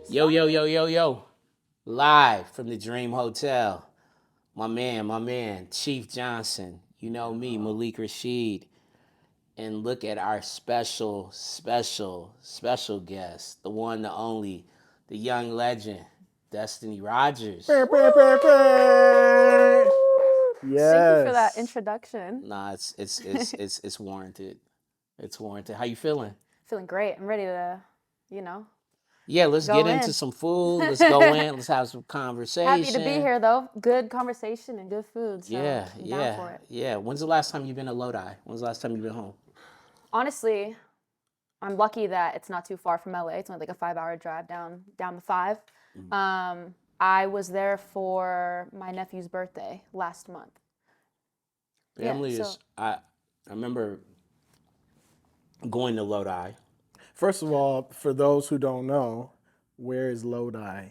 Yo, yo, yo, yo, yo. Live from the Dream Hotel. My man, Chief Johnson. You know me, Malik Rashid. And look at our special guest. The one, the only, the young legend, Destiny Rogers. Brr, brr, brr, brr. Thank you for that Yes. introduction. Nah, it's warranted. It's warranted. How you feeling? Feeling great. I'm ready to, you know, Yeah, let's go get into in. some food. Let's go in. Let's have some conversation. Happy to be here though. Good conversation and good food. So Yeah, I'm down yeah, for it. yeah. When's the last time you've been to Lodi? When's the last time you've been home? Honestly, I'm lucky that it's not too far from LA. It's only like a 5-hour drive down the 5. I was there for my nephew's birthday last month. Family so- is. I remember going to Lodi. First of all, for those who don't know, where is Lodi?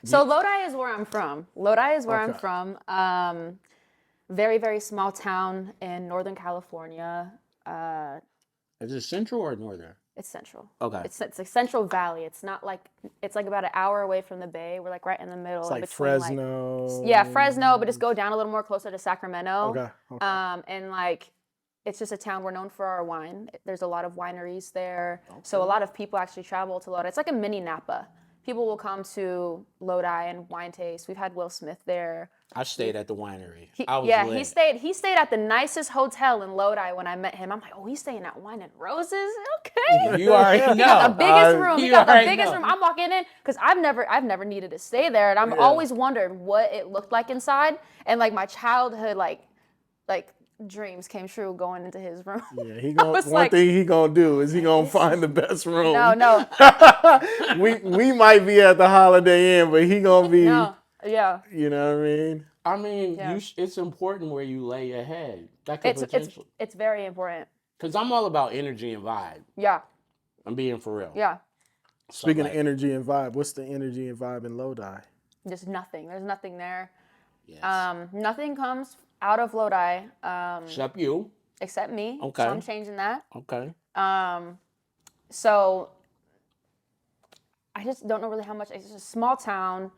So Lodi is where I'm from. Lodi is where I'm Okay. from. Very, very small town in Northern California. Is it central or northern? It's central. Okay. It's like Central Valley. It's not like it's like about an hour away from the Bay. We're like right in the middle. It's in like between, Fresno. yeah, Fresno, but just go down a little more closer to Sacramento. Okay. And like it's just a town we're known for our wine. There's a lot of wineries there. So a lot of people actually travel to Lodi. It's like a mini Napa. People will come to Lodi and wine taste. We've had Will Smith there. I stayed at the winery. He lit. he stayed at the nicest hotel in Lodi when I met him. I'm like, oh, he's staying at Wine and Roses. Okay. You already know. He got the biggest room. He You got the already biggest know. room. I'm walking in because I've never needed to stay there, and I've always wondered what it looked like inside. And like my childhood like dreams came true going into his room. Yeah, he gonna, was one like- thing he gonna do is he gonna find the best room. No. we might be at the Holiday Inn, but he gonna be. No. Yeah. You know what I mean? I mean, Yeah. it's important where you lay your head. That could potential. It's very important. Because I'm all about energy and vibe. Yeah. I'm being for real. Yeah. So, Speaking like, of energy and vibe, what's the energy and vibe in Lodi? Just nothing. There's nothing there. yes. Nothing comes out of Lodi Except you. except me. Okay. So I'm changing that. Okay. So I just don't know really how much. It's just a small town.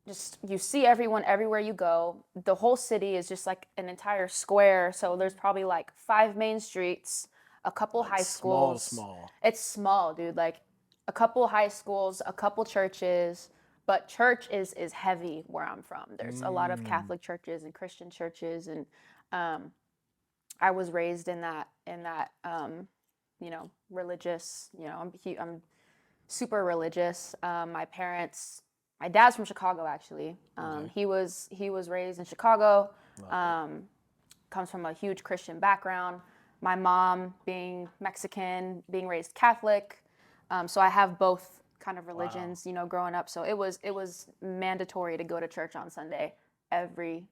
Just you see everyone everywhere you go. The whole city is just like an entire square. So there's probably like 5 main streets, a couple high schools. Small. It's small, dude. Like a couple high schools, a couple churches. But church is heavy where I'm from. There's a lot of Catholic churches and Christian churches, and I was raised in that religious. I'm super religious. My dad's from Chicago actually. He was raised in Chicago. Comes from a huge Christian background. My mom being Mexican, being raised Catholic. So I have both kind of religions, growing up. So it was mandatory to go to church on Sunday every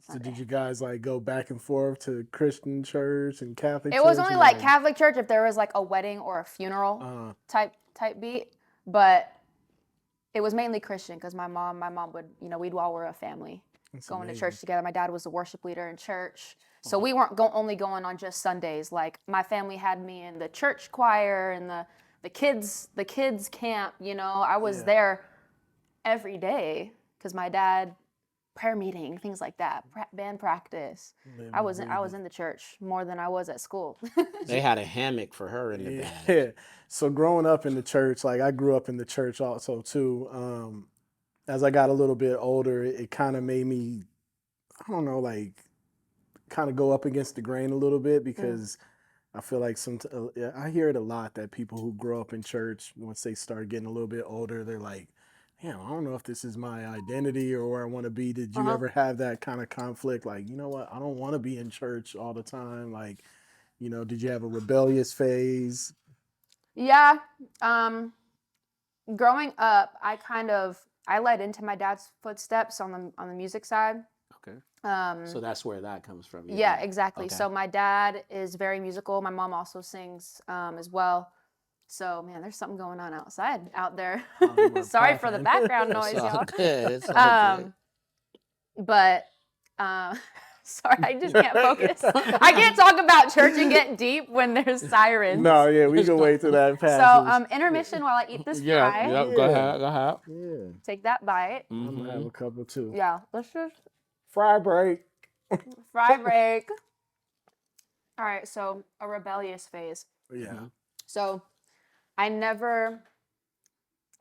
Sunday. So did you guys like go back and forth to Christian church and Catholic church? It was only like Catholic church if there was like a wedding or a funeral type beat, but it was mainly Christian because my mom would, we'd all were a family going to church together. My dad was the worship leader in church. So we weren't only going on just Sundays. Like my family had me in the church choir and the kids camp, I was there every day because my dad, prayer meeting, things like that, band practice. I was in the church more than I was at school. They had a hammock for her in the band. Yeah. So growing up in the church, like I grew up in the church also too. As I got a little bit older, it kind of made me, I don't know, like kind of go up against the grain a little bit because I feel like I hear it a lot that people who grow up in church, once they start getting a little bit older, they're like, damn, I don't know if this is my identity or where I want to be. Did you ever have that kind of conflict? Like, you know what? I don't want to be in church all the time. Like, did you have a rebellious phase? Yeah. Growing up, I led into my dad's footsteps on the music side. Okay. So that's where that comes from. Yeah, exactly. Okay. So my dad is very musical. My mom also sings as well. So man, there's something going on out there. Sorry for the background noise, It's all y'all. good. It's all good. But Sorry, I just can't focus. I can't talk about church and get deep when there's sirens. No, yeah, we can wait till that So, passes. intermission while I eat this Yeah, fry. yeah. Go ahead, go ahead. Yeah. Take that bite. I'm gonna have a couple too. Yeah, let's just Fry break. fry break. All right, so a rebellious phase. Yeah. So, I never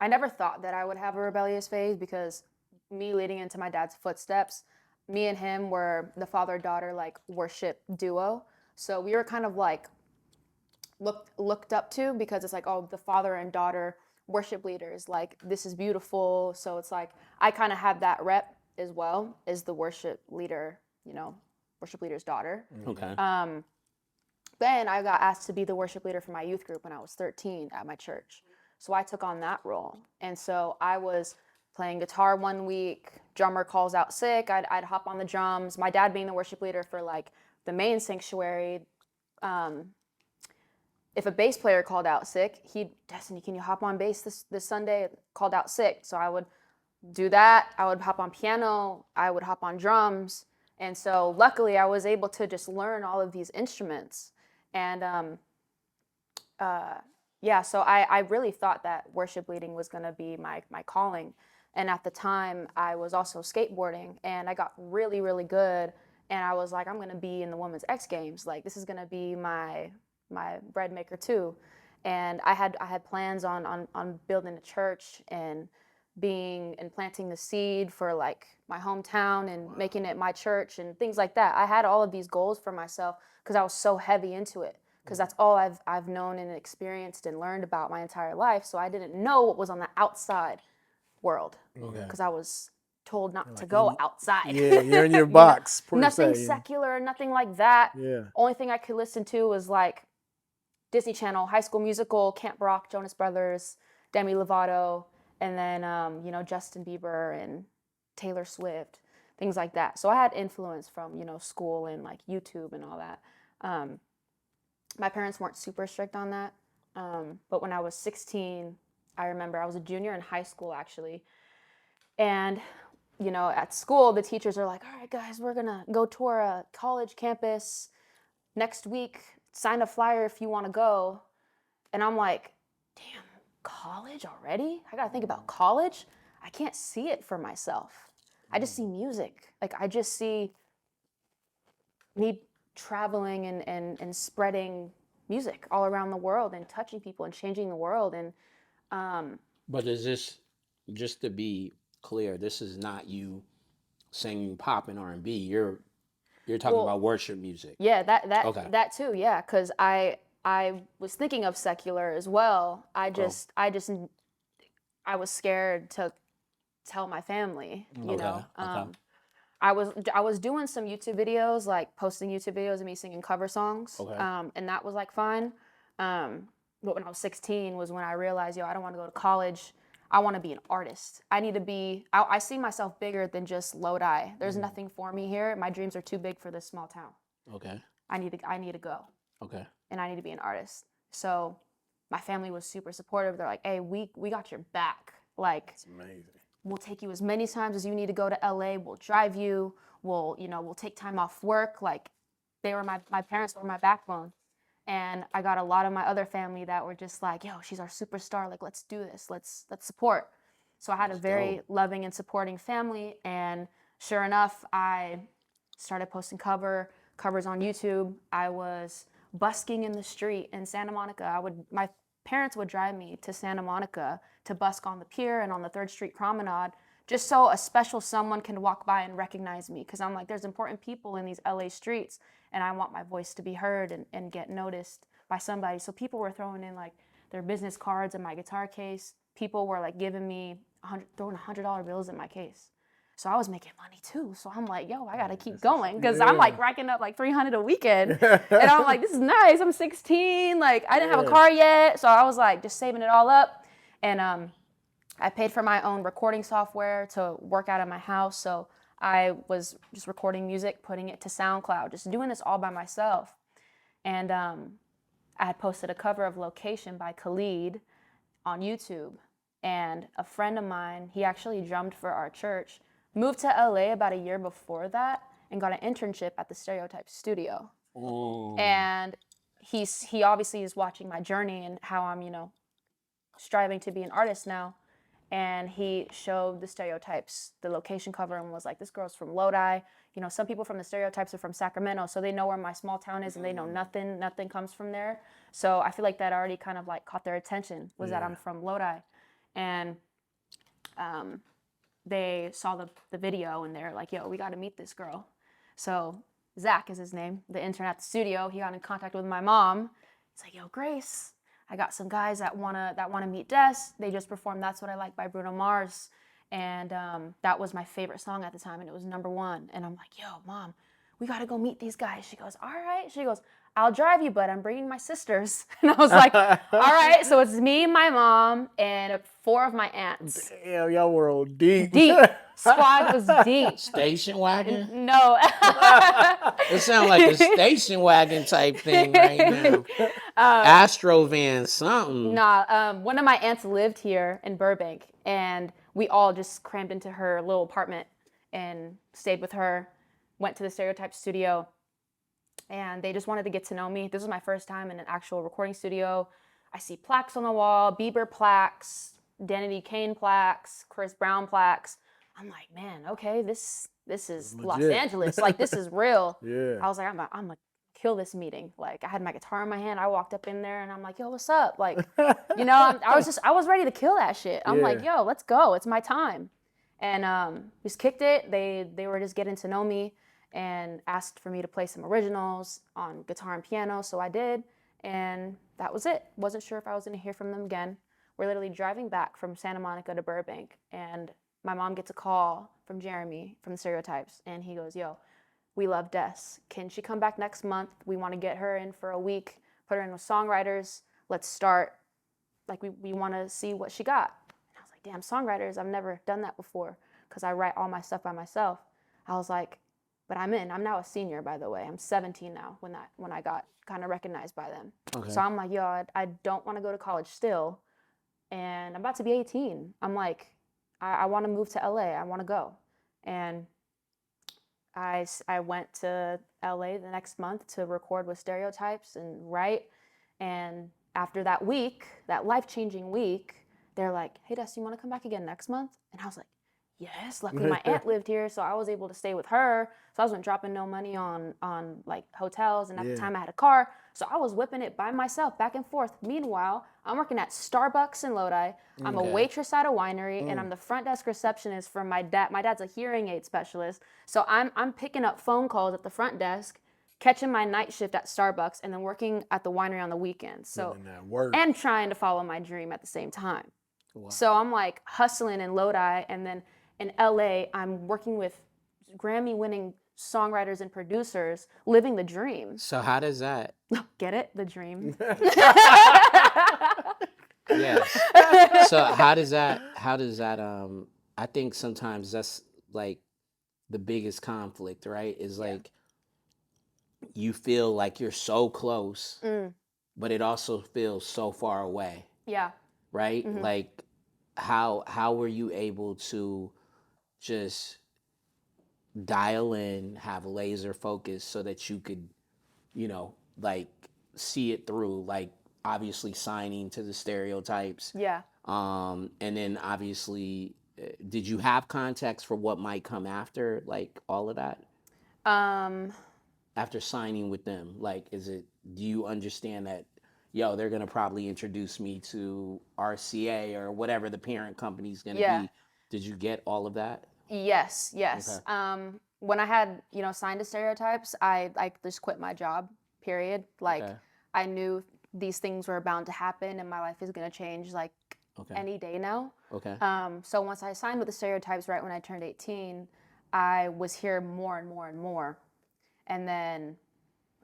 thought that I would have a rebellious phase because me leading into my dad's footsteps, me and him were the father-daughter like worship duo. So we were kind of like looked up to because it's like, oh, the father and daughter worship leaders, like this is beautiful. So it's like I kind of had that rep as well as the worship leader, worship leader's daughter. Okay. Then I got asked to be the worship leader for my youth group when I was 13 at my church. So I took on that role. And so I was playing guitar one week, drummer calls out sick, I'd hop on the drums. My dad being the worship leader for like the main sanctuary, if a bass player called out sick, Destiny, can you hop on bass this Sunday? Called out sick. So I would do that. I would hop on piano. I would hop on drums. And so luckily I was able to just learn all of these instruments. And so I really thought that worship leading was going to be my calling. And at the time, I was also skateboarding, and I got really, really good. And I was like, I'm going to be in the Women's X Games. Like, this is going to be my bread maker too. And I had plans on building a church and planting the seed for like my hometown and making it my church and things like that. I had all of these goals for myself because I was so heavy into it. Because that's all I've known and experienced and learned about my entire life. So I didn't know what was on the outside world because I was told not to go outside. Yeah, you're in your box. Nothing secular, nothing like that. Yeah. Only thing I could listen to was like Disney Channel, High School Musical, Camp Rock, Jonas Brothers, Demi Lovato, and then Justin Bieber and Taylor Swift, things like that. So I had influence from school and like YouTube and all that. My parents weren't super strict on that. But when I was 16, I remember I was a junior in high school, actually. And, at school, the teachers are like, all right, guys, we're going to go tour a college campus next week. Sign a flyer if you want to go. And I'm like, damn, college already? I got to think about college? I can't see it for myself. I just see music. Like, I just see me traveling and spreading music all around the world and touching people and changing the world. And But is this, just to be clear, this is not you singing pop and R&B. You're talking about worship music. Yeah, Okay. that too. Yeah, because I was thinking of secular as well. I was scared to tell my family. Okay. I was doing some YouTube videos, like posting YouTube videos of me singing cover songs. Okay. And that was like fine. But when I was 16 was when I realized, I don't want to go to college. I want to be an artist. I see myself bigger than just Lodi. There's nothing for me here. My dreams are too big for this small town. Okay. I need to go. Okay. And I need to be an artist. So my family was super supportive. They're like, hey, we got your back. Like, It's amazing. We'll take you as many times as you need to go to LA. We'll drive you. We'll take time off work. Like, my parents were my backbone. And I got a lot of my other family that were just like, yo, she's our superstar. Like, let's do this. Let's support. So I had a very loving and supporting family. And sure enough, I started posting covers on YouTube. I was busking in the street in Santa Monica. My parents would drive me to Santa Monica to busk on the pier and on the 3rd Street Promenade, just so a special someone can walk by and recognize me. Because I'm like, there's important people in these LA streets, and I want my voice to be heard and get noticed by somebody. So people were throwing in like their business cards in my guitar case. People were like giving me throwing $100 bills in my case. So I was making money too. So I'm like, yo, I gotta keep going because I'm like racking up like $300 a weekend. And I'm like, this is nice. I'm 16. Like, I didn't have a car yet. So I was like just saving it all up. And I paid for my own recording software to work out of my house. So I was just recording music, putting it to SoundCloud, just doing this all by myself. And I had posted a cover of Location by Khalid on YouTube. And a friend of mine, he actually drummed for our church, moved to LA about a year before that. and got an internship at the Stereotype studio. Oh. And he obviously is watching my journey and how I'm, striving to be an artist now. And he showed the Stereotypes, the location cover, and was like, this girl's from Lodi. Some people from the Stereotypes are from Sacramento, so they know where my small town is, and they know nothing comes from there. So I feel like that already kind of like caught their attention, was that I'm from Lodi. And they saw the video, and they're like, yo, we got to meet this girl. So Zach is his name, the intern at the studio. He got in contact with my mom. He's like, yo, Grace, I got some guys that wanna meet Des. They just performed That's What I Like by Bruno Mars. And that was my favorite song at the time, and it was #1. And I'm like, yo, Mom, we gotta go meet these guys. She goes, all right. She goes, I'll drive you, but I'm bringing my sisters. And I was like, all right. So it's me, my mom, and 4 of my aunts. Damn, y'all were all deep. Deep. Squad was deep. Station wagon? No. It sounds like a station wagon type thing right now. Astro van, something. Nah, one of my aunts lived here in Burbank, and we all just crammed into her little apartment and stayed with her, went to the Stereotype studio, and they just wanted to get to know me. This was my first time in an actual recording studio. I see plaques on the wall, Bieber plaques, Danity Kane plaques, Chris Brown plaques. I'm like, man, okay, this is Los Angeles. Like, this is real. Yeah. I was like, I'm gonna kill this meeting. Like, I had my guitar in my hand. I walked up in there and I'm like, yo, what's up? Like, I was ready to kill that shit. I'm like, yo, let's go. It's my time. And just kicked it. They were just getting to know me and asked for me to play some originals on guitar and piano. So I did. And that was it. Wasn't sure if I was gonna hear from them again. We're literally driving back from Santa Monica to Burbank, and my mom gets a call from Jeremy from the Stereotypes, and he goes, yo, we love Des. Can she come back next month? We want to get her in for a week, put her in with songwriters. Let's start. Like, we want to see what she got. And I was like, damn, songwriters, I've never done that before because I write all my stuff by myself. I was like, but I'm in. I'm now a senior, by the way. I'm 17 now when I got kind of recognized by them. Okay. So I'm like, yo, I don't want to go to college still, and I'm about to be 18. I'm like, I want to move to LA. I want to go. And I went to LA the next month to record with Stereotypes and write. And after that week, that life-changing week, they're like, hey, Des, you want to come back again next month? And I was like, yes. Luckily, my aunt lived here, so I was able to stay with her. So I wasn't dropping no money on like hotels. And at the time, I had a car. So I was whipping it by myself back and forth. Meanwhile, I'm working at Starbucks in Lodi. I'm a waitress at a winery, and I'm the front desk receptionist for my dad. My dad's a hearing aid specialist. So I'm picking up phone calls at the front desk, catching my night shift at Starbucks, and then working at the winery on the weekends. So and trying to follow my dream at the same time. Wow. So I'm like hustling in Lodi, and then in LA, I'm working with Grammy-winning songwriters and producers, living the dream. So how does that? Get it? The dream. Yes. So how does that? I think sometimes that's like the biggest conflict, right? Is like you feel like you're so close, but it also feels so far away. Yeah. Right? Mm-hmm. Like how were you able to just dial in, have laser focus so that you could, like see it through, like obviously signing to the Stereotypes. Yeah. And then obviously, did you have context for what might come after, like all of that? After signing with them, like, do you understand that, they're going to probably introduce me to RCA or whatever the parent company's going to be. Did you get all of that? Yes. Okay. When I had, signed to Stereotypes, I just quit my job, period. Like, I knew these things were bound to happen and my life is going to change, like, any day now. Okay. So once I signed with the Stereotypes right when I turned 18, I was here more and more and more. And then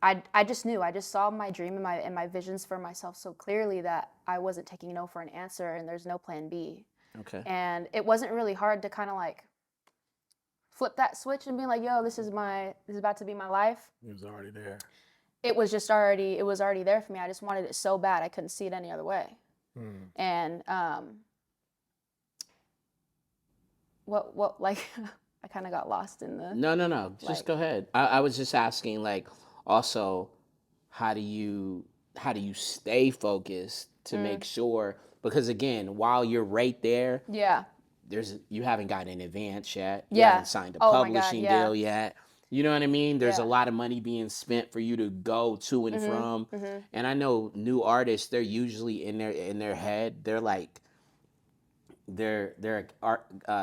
I just knew, I just saw my dream and my visions for myself so clearly that I wasn't taking no for an answer, and there's no plan B. Okay. And it wasn't really hard to kind of like flip that switch and be like, yo, this is about to be my life. It was already there. It was already there for me. I just wanted it so bad. I couldn't see it any other way. And what like I kind of got lost in the. No. Just Like, go ahead. I was just asking, like, also, how do you stay focused to make sure? Because again, while you're right there, yeah. you haven't gotten an advance yet. You Yeah. haven't signed a Oh my God. publishing Yeah. deal yet. You know what I mean? There's a Yeah. lot of money being spent for you to go to and from. And I know new artists, they're usually in their head, they're like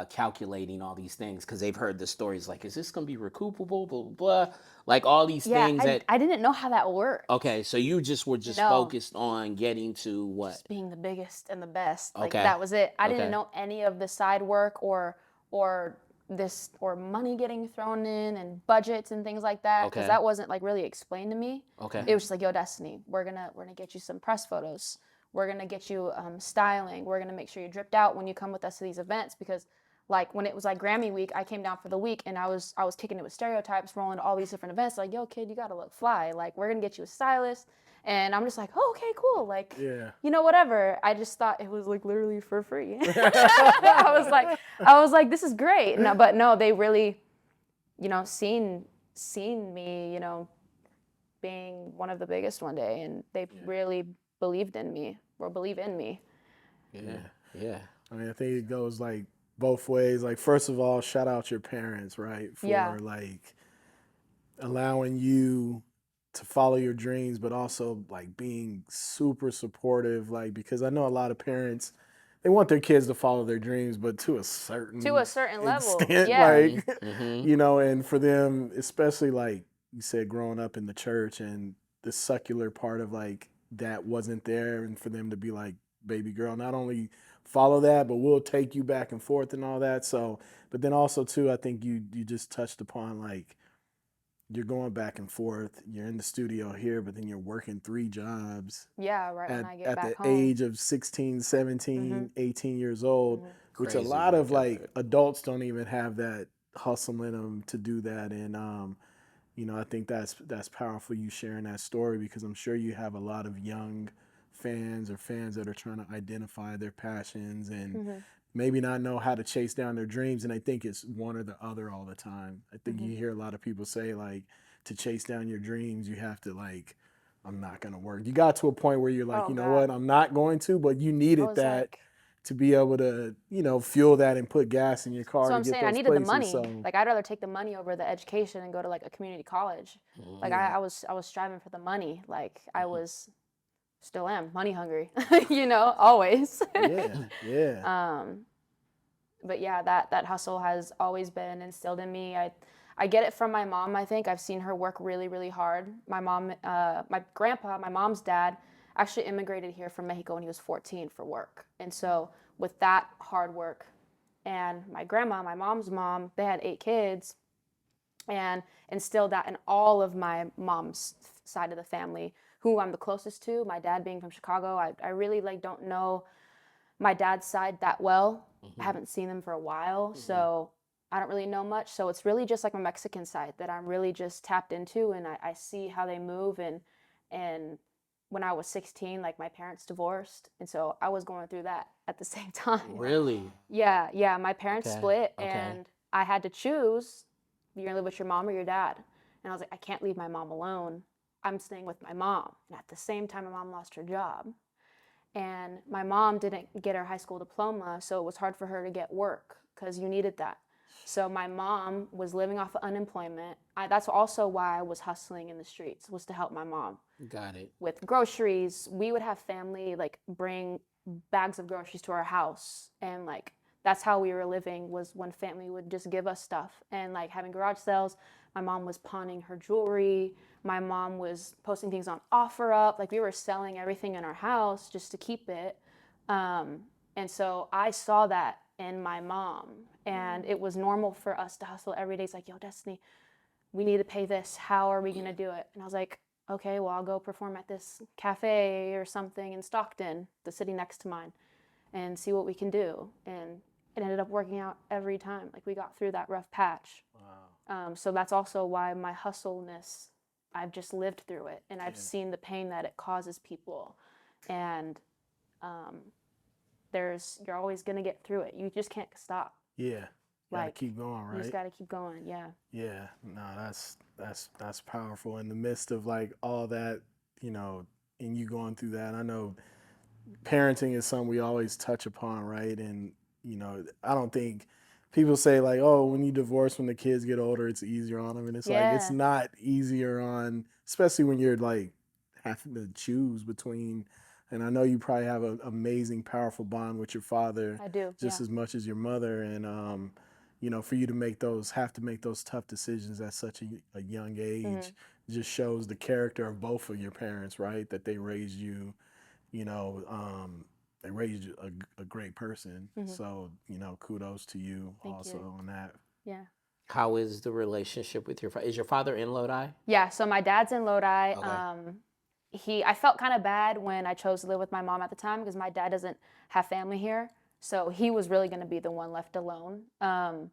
calculating all these things because they've heard the stories like, is this gonna be recoupable, blah blah blah, like all these Yeah. things that. I didn't know how that worked. Okay, so you were just No. focused on getting to what? Just being the biggest and the best. Like, Okay. that was it. I didn't Okay. know any of the side work or this or money getting thrown in and budgets and things like that, because Okay. that wasn't like really explained to me. Okay. It was just like, yo, Destiny, we're gonna get you some press photos. We're gonna get you styling. We're gonna make sure you're dripped out when you come with us to these events, because like when it was like Grammy week, I came down for the week and I was kicking it with stereotypes, rolling to all these different events. Like, yo, kid, you gotta look fly. Like, we're gonna get you a stylist. And I'm just like, oh, okay, cool. Like, Yeah. you know, whatever. I just thought it was like literally for free. I was like, this is great. No, but no, they really, you know, seen me, you know, being one of the biggest one day, and they really believed in me or believe in me. Yeah. I mean, I think it goes like both ways. Like, first of all, shout out your parents, right? For like allowing you to follow your dreams, but also like being super supportive. Like, because I know a lot of parents, they want their kids to follow their dreams, but to a certain level. extent, Yeah. like, you know, and for them, especially like you said, growing up in the church and the secular part of like that wasn't there, and for them to be like, baby girl, not only follow that, but we'll take you back and forth and all that. So, but then also too, I think you just touched upon like, you're going back and forth, you're in the studio here, but then you're working 3 jobs Yeah, right when I get at back the home. age of 16, 17, 18 years old, which a Crazy lot of work like ethic. adults don't even have that hustle in them to do that. And you know, I think that's powerful, you sharing that story, because I'm sure you have a lot of young fans or fans that are trying to identify their passions and maybe not know how to chase down their dreams, and I think it's one or the other all the time. I think you hear a lot of people say like, to chase down your dreams, you have to like, I'm not gonna work. You got to a point where you're like, Oh, you know God. what, I'm not going to, but you I needed was that like, to be able to, you know, fuel that and put gas in your car so to I'm get saying those I needed the places. money. So Like, I'd rather take the money over the education and go to like a community college. Like, I was striving for the money. Like, I was, still am money hungry, you know, always. yeah. But yeah, that hustle has always been instilled in me. I get it from my mom. I think I've seen her work really, really hard. My mom, my grandpa, my mom's dad, actually immigrated here from Mexico when he was 14 for work. And so with that hard work, and my grandma, my mom's mom, they had 8 kids, and instilled that in all of my mom's side of the family, who I'm the closest to. My dad being from Chicago, I really like don't know my dad's side that well. I haven't seen them for a while, so I don't really know much. So it's really just like my Mexican side that I'm really just tapped into, and I see how they move. And when I was 16, like, my parents divorced, and so I was going through that at the same time. Really? Yeah. My parents Okay, split, okay. and I had to choose: you're gonna live with your mom or your dad. And I was like, I can't leave my mom alone. I'm staying with my mom. And at the same time, my mom lost her job. And my mom didn't get her high school diploma, so it was hard for her to get work because you needed that. So my mom was living off of unemployment. That's also why I was hustling in the streets, was to help my mom Got it. with groceries. We would have family like bring bags of groceries to our house, and like that's how we were living, was when family would just give us stuff, and like having garage sales. My mom was pawning her jewelry. My mom was posting things on OfferUp. Like, we were selling everything in our house just to keep it. And so I saw that in my mom, and it was normal for us to hustle every day. It's like, yo, Destiny, we need to pay this. How are we going to do it? And I was like, okay, well, I'll go perform at this cafe or something in Stockton, the city next to mine, and see what we can do. And it ended up working out every time. Like, we got through that rough patch. Wow. So that's also why my hustleness, I've just lived through it, and I've seen the pain that it causes people. And you're always going to get through it. You just can't stop. Yeah. Gotta Like, keep going, you just right? got to keep going. Yeah. Yeah, no, that's powerful. In the midst of like all that, you know, and you going through that, I know parenting is something we always touch upon, right? And you know, I don't think people say like, oh, when you divorce, when the kids get older, it's easier on them, and it's like it's Yeah. not easier on, especially when you're like having to choose between. And I know you probably have an amazing, powerful bond with your father, I do. just Yeah. as much as your mother, and you know, for you to have to make those tough decisions at such a young age, just shows the character of both of your parents, right? That they raised you, you know, they raised you a great person. So, you know, kudos to you Thank also you. on that. Yeah. How is the relationship with your father? Is your father in Lodi? Yeah. So my dad's in Lodi. Okay. I felt kind of bad when I chose to live with my mom at the time because my dad doesn't have family here. So he was really going to be the one left alone. But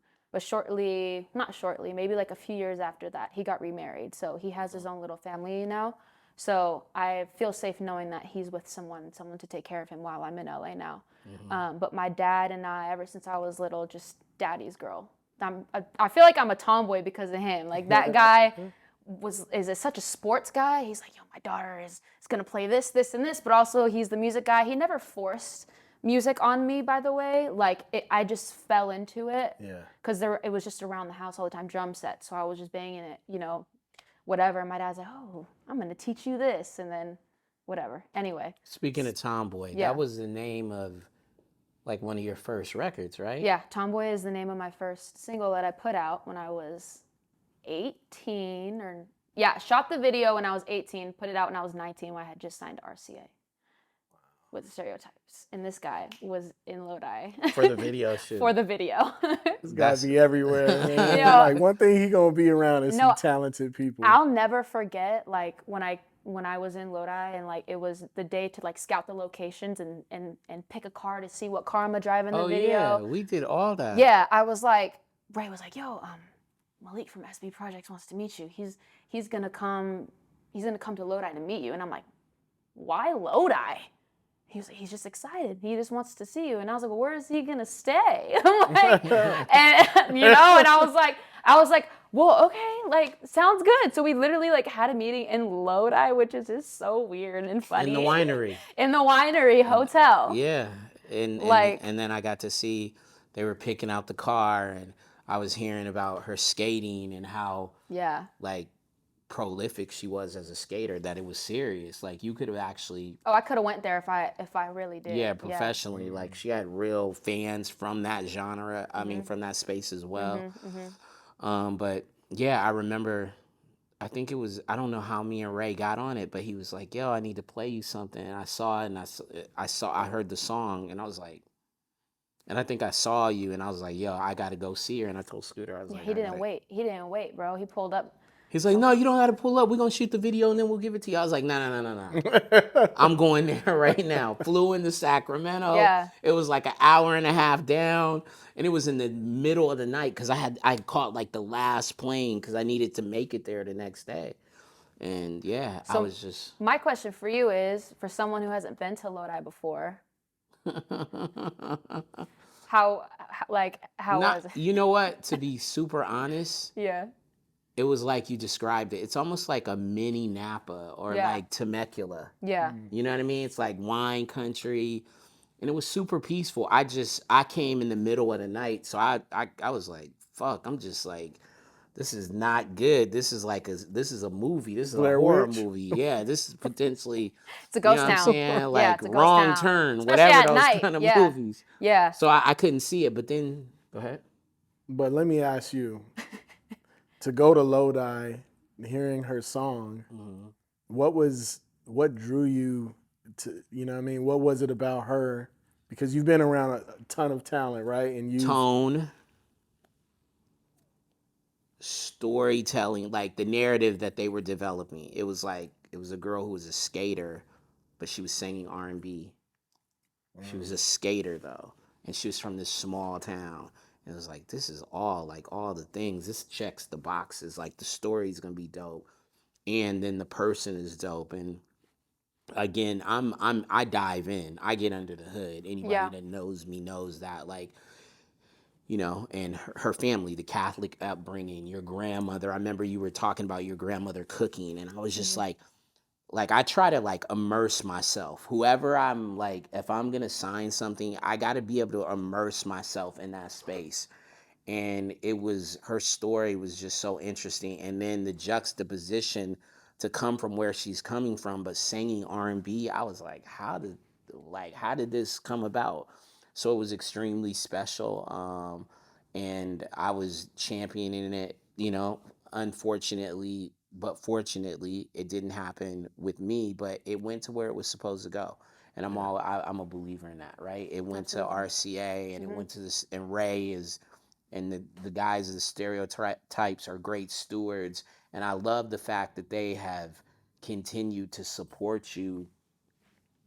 not shortly, maybe like a few years after that, he got remarried. So he has his own little family now. So I feel safe knowing that he's with someone to take care of him while I'm in LA now. But my dad and I, ever since I was little, just daddy's girl. I feel like I'm a tomboy because of him. Like that guy such a sports guy. He's like, yo, my daughter is gonna play this, this, and this, but also he's the music guy. He never forced music on me, by the way. Like I just fell into it. Yeah. Because it was just around the house all the time, drum set. So I was just banging it, whatever. And my dad's like, oh, I'm gonna teach you this, and then whatever. Anyway. Speaking of Tomboy, Yeah. that was the name of like one of your first records, right? Yeah, Tomboy is the name of my first single that I put out when I was 18 shot the video when I was 18, put it out when I was 19 when I had just signed to RCA with Stereotypes. And this guy was in Lodi. For the video shoot. For the video. This gotta be everywhere, man. Yeah. Like one thing he gonna be around is No, some talented people. I'll never forget like when I was in Lodi and like it was the day to like scout the locations and pick a car to see what car I'm gonna drive in the video. Yeah, we did all that. Yeah, I was like, Ray was like, yo, Malik from SB Projects wants to meet you. He's gonna come to Lodi to meet you. And I'm like, why Lodi? He's just excited. He just wants to see you. And I was like, well, where is he gonna stay? I'm like, and and I was like, well, okay, like sounds good. So we literally like had a meeting in Lodi, which is just so weird and funny. In the winery. In the winery hotel. Yeah, and then I got to see they were picking out the car, and I was hearing about her skating and how like prolific she was as a skater. That it was serious. Like you could have actually. Oh, I could have went there if I really did. Yeah, professionally. Like she had real fans from that genre. I mean, from that space as well. But yeah, I remember. I think it was, I don't know how me and Ray got on it, but he was like, yo, I need to play you something. And I saw it and I heard the song and I was like, and I think I saw you and I was like, yo, I got to go see her. And I told Scooter, I was like, he didn't wait. He didn't wait, bro. He pulled up. He's like, no, you don't got to pull up. We're going to shoot the video and then we'll give it to you. I was like, no. I'm going there right now. Flew into Sacramento. Yeah. It was like an hour and a half down. And it was in the middle of the night because I caught like the last plane because I needed to make it there the next day. And yeah, I was just. My question for you is, for someone who hasn't been to Lodi before, how was it? You know what? To be super honest, Yeah. it was like you described it. It's almost like a mini Napa or like Temecula. Yeah. You know what I mean? It's like wine country. And it was super peaceful. I came in the middle of the night. So I was like, fuck, I'm just like, this is not good. This is a movie. This is Blair a horror Witch? movie. Yeah, this is potentially It's a ghost you know town. What I'm saying? Like it's a ghost Wrong town. Turn, Especially whatever at those night. kind of Yeah. movies. Yeah. So I couldn't see it, but then go ahead. But let me ask you, to go to Lodi, hearing her song, what drew you to, you know what I mean? What was it about her? Because you've been around a ton of talent, right? And Tone, storytelling, like the narrative that they were developing. It was a girl who was a skater, but she was singing R&B. She was a skater though, and she was from this small town. And it was like, this is all the things. This checks the boxes. Like the story's gonna be dope, and then the person is dope. And again, I dive in. I get under the hood. Anybody that knows me knows that. Like you know, and her family, the Catholic upbringing, your grandmother. I remember you were talking about your grandmother cooking, and I was just like I try to like immerse myself. Whoever I'm like, if I'm gonna sign something, I got to be able to immerse myself in that space. And it was, her story was just so interesting, and then the juxtaposition to come from where she's coming from but singing R&B, I was like, how did this come about? So it was extremely special, and I was championing it, you know. Unfortunately, but fortunately, it didn't happen with me, but it went to where it was supposed to go. And I'm a believer in that, right? It went to Absolutely. RCA, and it went to this, and Ray is, and the guys, the stereotypes are great stewards, and I love the fact that they have continued to support you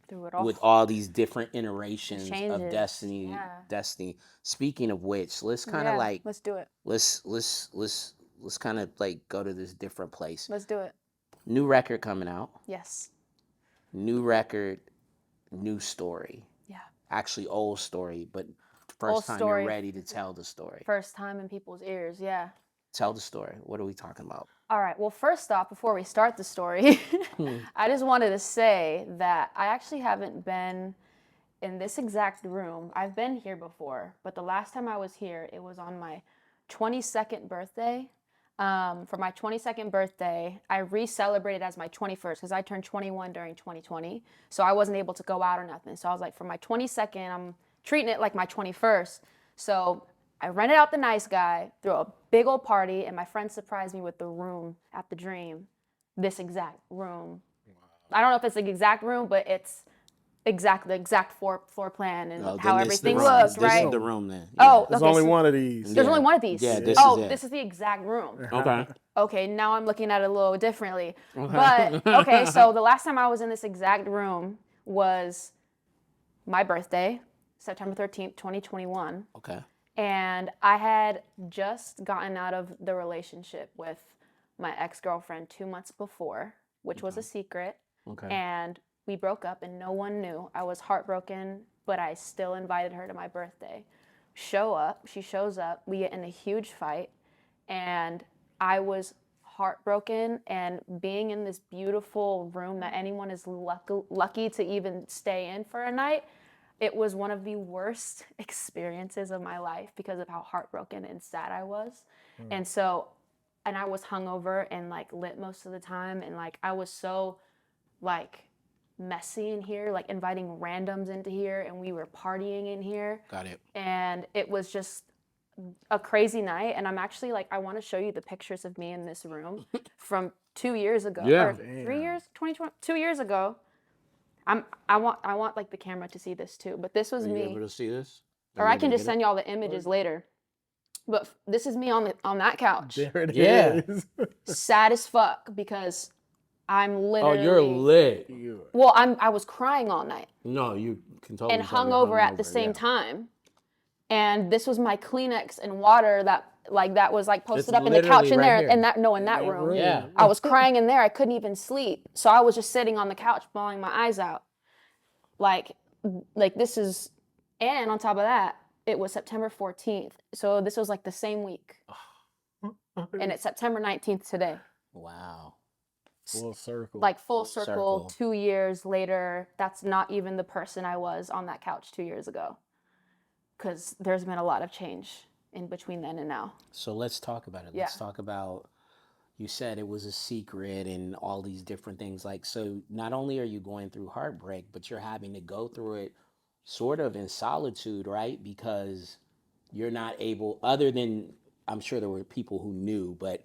Through it all. with all these different The iterations of changes. Yeah. destiny. Speaking of which, let's kind of Yeah. like, Let's do it. let's kind of like go to this different place. Let's do it. New record coming out. Yes. New record, new story. Yeah. Actually, old story, but Old first time story. you're ready to tell the story. First time in people's ears. Yeah. Tell the story. What are we talking about? All right. Well, first off, before we start the story, I just wanted to say that I actually haven't been in this exact room. I've been here before, but the last time I was here, it was on my 22nd birthday. For my 22nd birthday, I re-celebrated as my 21st because I turned 21 during 2020. So I wasn't able to go out or nothing. So I was like, for my 22nd, I'm treating it like my 21st. So I rented out the Nice Guy, threw a big old party, and my friend surprised me with the room at the Dream, this exact room. I don't know if it's the exact room, but it's the exact floor plan and Oh, how then everything this the room. looked, This right? is the room then. Oh, There's okay, only so one of these. there's only one of these. Yeah, this oh, is it. this is the exact room. Okay. Okay, now I'm looking at it a little differently. But okay, so the last time I was in this exact room was my birthday, September 13th, 2021. Okay. And I had just gotten out of the relationship with my ex-girlfriend 2 months before, which was a secret. Okay. And we broke up and no one knew. I was heartbroken, but I still invited her to my birthday. She shows up, we get in a huge fight, and I was heartbroken, and being in this beautiful room that anyone is lucky to even stay in for a night, it was one of the worst experiences of my life because of how heartbroken and sad I was. And so, and I was hungover and like lit most of the time, and like I was so like messy in here, like inviting randoms into here, and we were partying in here. Got it. And it was just a crazy night. And I'm actually like, I want to show you the pictures of me in this room from 2 years ago. Yeah. Or 3 years, 2020, 2 years ago. I want like the camera to see this too, but this was Are you me. able to see this? Or I can just send y'all the images later. But this is me on that couch, There it Yeah. is. sad as fuck because I'm Oh, literally. you're lit. Well, I was crying all night No, you can totally. and tell you're hungover at the same time, and this was my Kleenex and water that was like posted It's up in the couch literally in right there, here. in that room. Yeah. I was crying in there. I couldn't even sleep, so I was just sitting on the couch, bawling my eyes out. Like this is, and on top of that, it was September 14th. So this was like the same week. And it's September 19th today. Wow. Full circle. Like full Full circle, circle. 2 years later, that's not even the person I was on that couch 2 years ago. Because there's been a lot of change in between then and now. So let's talk about it. Yeah. Let's talk about, you said it was a secret and all these different things. Like, so not only are you going through heartbreak, but you're having to go through it sort of in solitude, right? Because you're not able, other than, I'm sure there were people who knew, but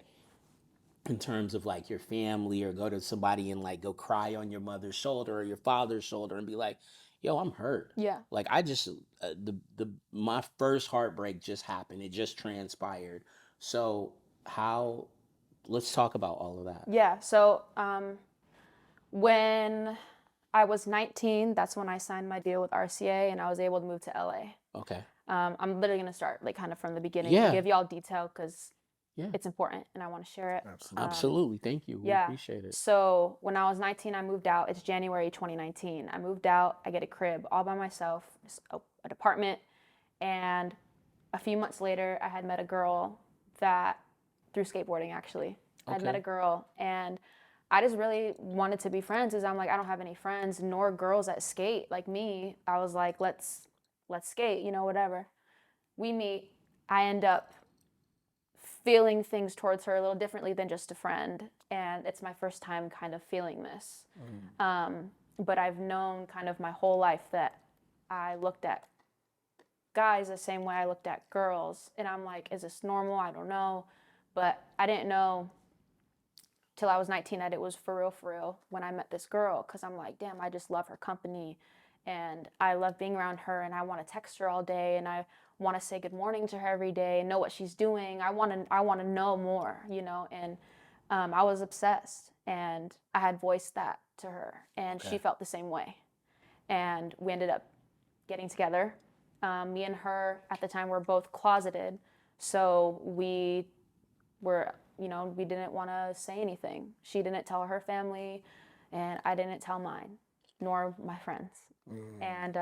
in terms of like your family, or go to somebody and like go cry on your mother's shoulder or your father's shoulder and be like, yo, I'm hurt. Yeah. Like I just, my first heartbreak just happened. It just transpired. So let's talk about all of that. Yeah. So when I was 19, that's when I signed my deal with RCA and I was able to move to LA. Okay. I'm literally going to start like kind of from the beginning Yeah. to give y'all detail because Yeah. it's important and I want to share it. Absolutely. Thank you. We Yeah. appreciate it. So when I was 19, I moved out. It's January 2019. I moved out. I get a crib all by myself, an apartment, and a few months later, I had met a girl that, through skateboarding actually, I had met a girl, and I just really wanted to be friends because I'm like, I don't have any friends nor girls that skate like me. I was like, let's skate, whatever. We meet. I end up feeling things towards her a little differently than just a friend, and it's my first time kind of feeling this. But I've known kind of my whole life that I looked at guys the same way I looked at girls, and I'm like, is this normal? I don't know, but I didn't know till I was 19 that it was for real when I met this girl, because I'm like, damn, I just love her company, and I love being around her, and I want to text her all day, and I want to say good morning to her every day and know what she's doing. I want to know more, and I was obsessed, and I had voiced that to her, and she felt the same way, and we ended up getting together. Me and her at the time were both closeted, so we were, we didn't want to say anything. She didn't tell her family, and I didn't tell mine, nor my friends. And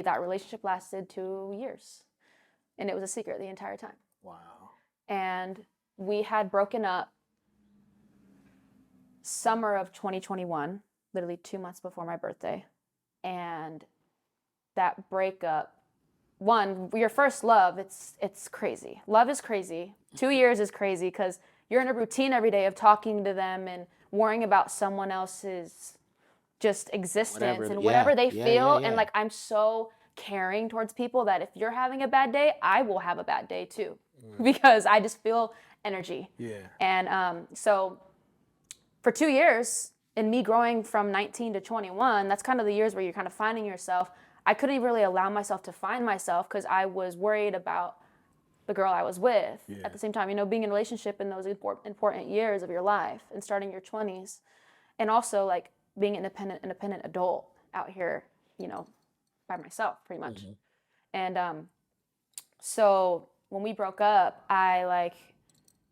that relationship lasted 2 years, and it was a secret the entire time. Wow. And we had broken up summer of 2021, literally 2 months before my birthday. And that breakup, your first love, it's crazy. Love is crazy. 2 years is crazy because you're in a routine every day of talking to them and worrying about someone else's just existence and whatever they feel. And like, I'm so caring towards people that if you're having a bad day, I will have a bad day too, because I just feel energy. Yeah. And so for 2 years, and me growing from 19 to 21, that's kind of the years where you're kind of finding yourself. I couldn't even really allow myself to find myself because I was worried about the girl I was with at the same time. Being in a relationship in those important years of your life and starting your 20s, and also like being an independent adult out here, by myself pretty much. And so when we broke up, I like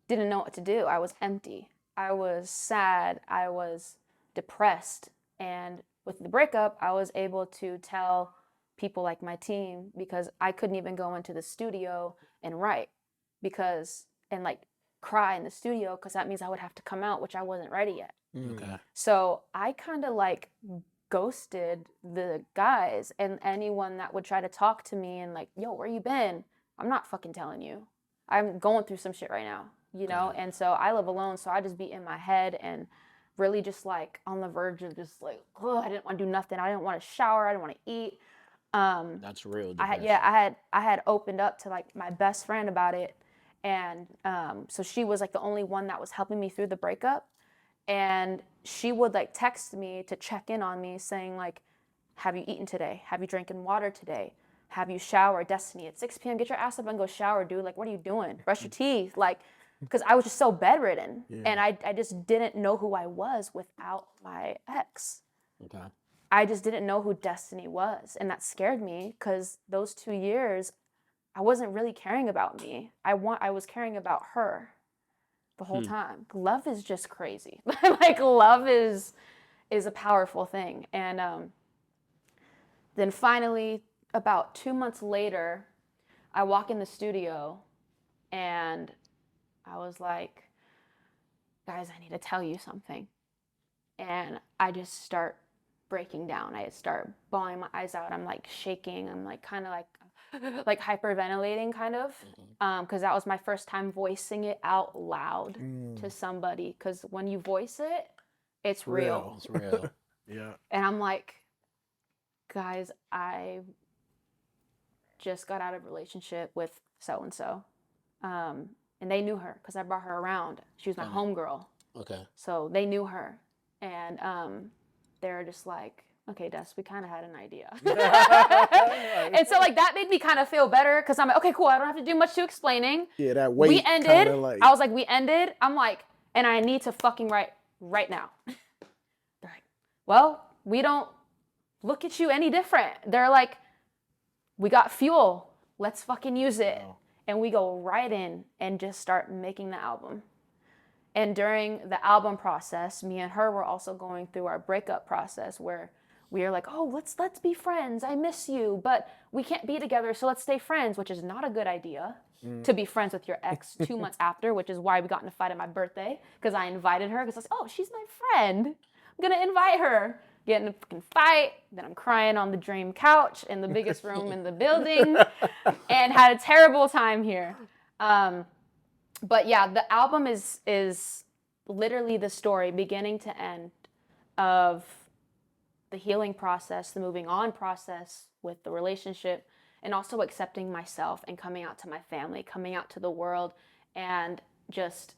didn't know what to do. I was empty. I was sad. I was depressed. And with the breakup, I was able to tell people like my team, because I couldn't even go into the studio and write and like cry in the studio, because that means I would have to come out, which I wasn't ready yet. Okay. So I kind of like ghosted the guys and anyone that would try to talk to me and like, yo, where you been? I'm not fucking telling you. I'm going through some shit right now, And so I live alone, so I just be in my head and really just like on the verge of just like, oh, I didn't want to do nothing. I didn't want to shower. I didn't want to eat. That's real. I had opened up to like my best friend about it, and so she was like the only one that was helping me through the breakup, and she would like text me to check in on me, saying like, have you eaten today? Have you drinking water today? Have you showered? Destiny, at 6 p.m. get your ass up and go shower, dude. Like, what are you doing? Brush your teeth, like, because I was just so bedridden, and I just didn't know who I was without my ex. Okay. I just didn't know who Destiny was, and that scared me because those 2 years, I wasn't really caring about me. I was caring about her the whole time. Love is just crazy. Like, love is a powerful thing. And then finally, about 2 months later, I walk in the studio, and I was like, guys, I need to tell you something. And I just start breaking down. I start bawling my eyes out. I'm like shaking. I'm like kind of like hyperventilating kind of, because that was my first time voicing it out loud to somebody. Because when you voice it, it's real. It's real. Yeah. And I'm like, guys, I just got out of a relationship with so-and-so. And they knew her because I brought her around. She was my homegirl. Okay. So they knew her. And they were just like, okay, Des, we kind of had an idea. And so like that made me kind of feel better because I'm like, okay, cool. I don't have to do much to explaining. Yeah, that weight. We ended. I was like, we ended. I'm like, and I need to fucking write right now. They're like, well, we don't look at you any different. They're like, we got fuel. Let's fucking use it. Wow. And we go right in and just start making the album. And during the album process, me and her were also going through our breakup process where we are like, oh, let's be friends. I miss you, but we can't be together, so let's stay friends, which is not a good idea. To be friends with your ex 2 months after, which is why we got in a fight at my birthday, because I invited her, because I was like, oh, she's my friend. I'm gonna invite her. Get in a fucking fight. Then I'm crying on the dream couch in the biggest room in the building, and had a terrible time here. But yeah, the album is literally the story, beginning to end, of the healing process, the moving on process with the relationship, and also accepting myself and coming out to my family, coming out to the world, and just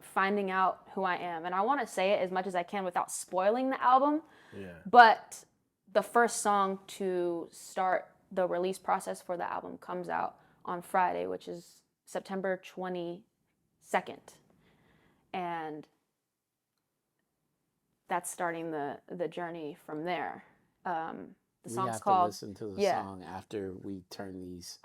finding out who I am. And I want to say it as much as I can without spoiling the album. Yeah. But the first song to start the release process for the album comes out on Friday, which is September 22nd. And that's starting the journey from there. The We song's have called, to listen to the song after we turn these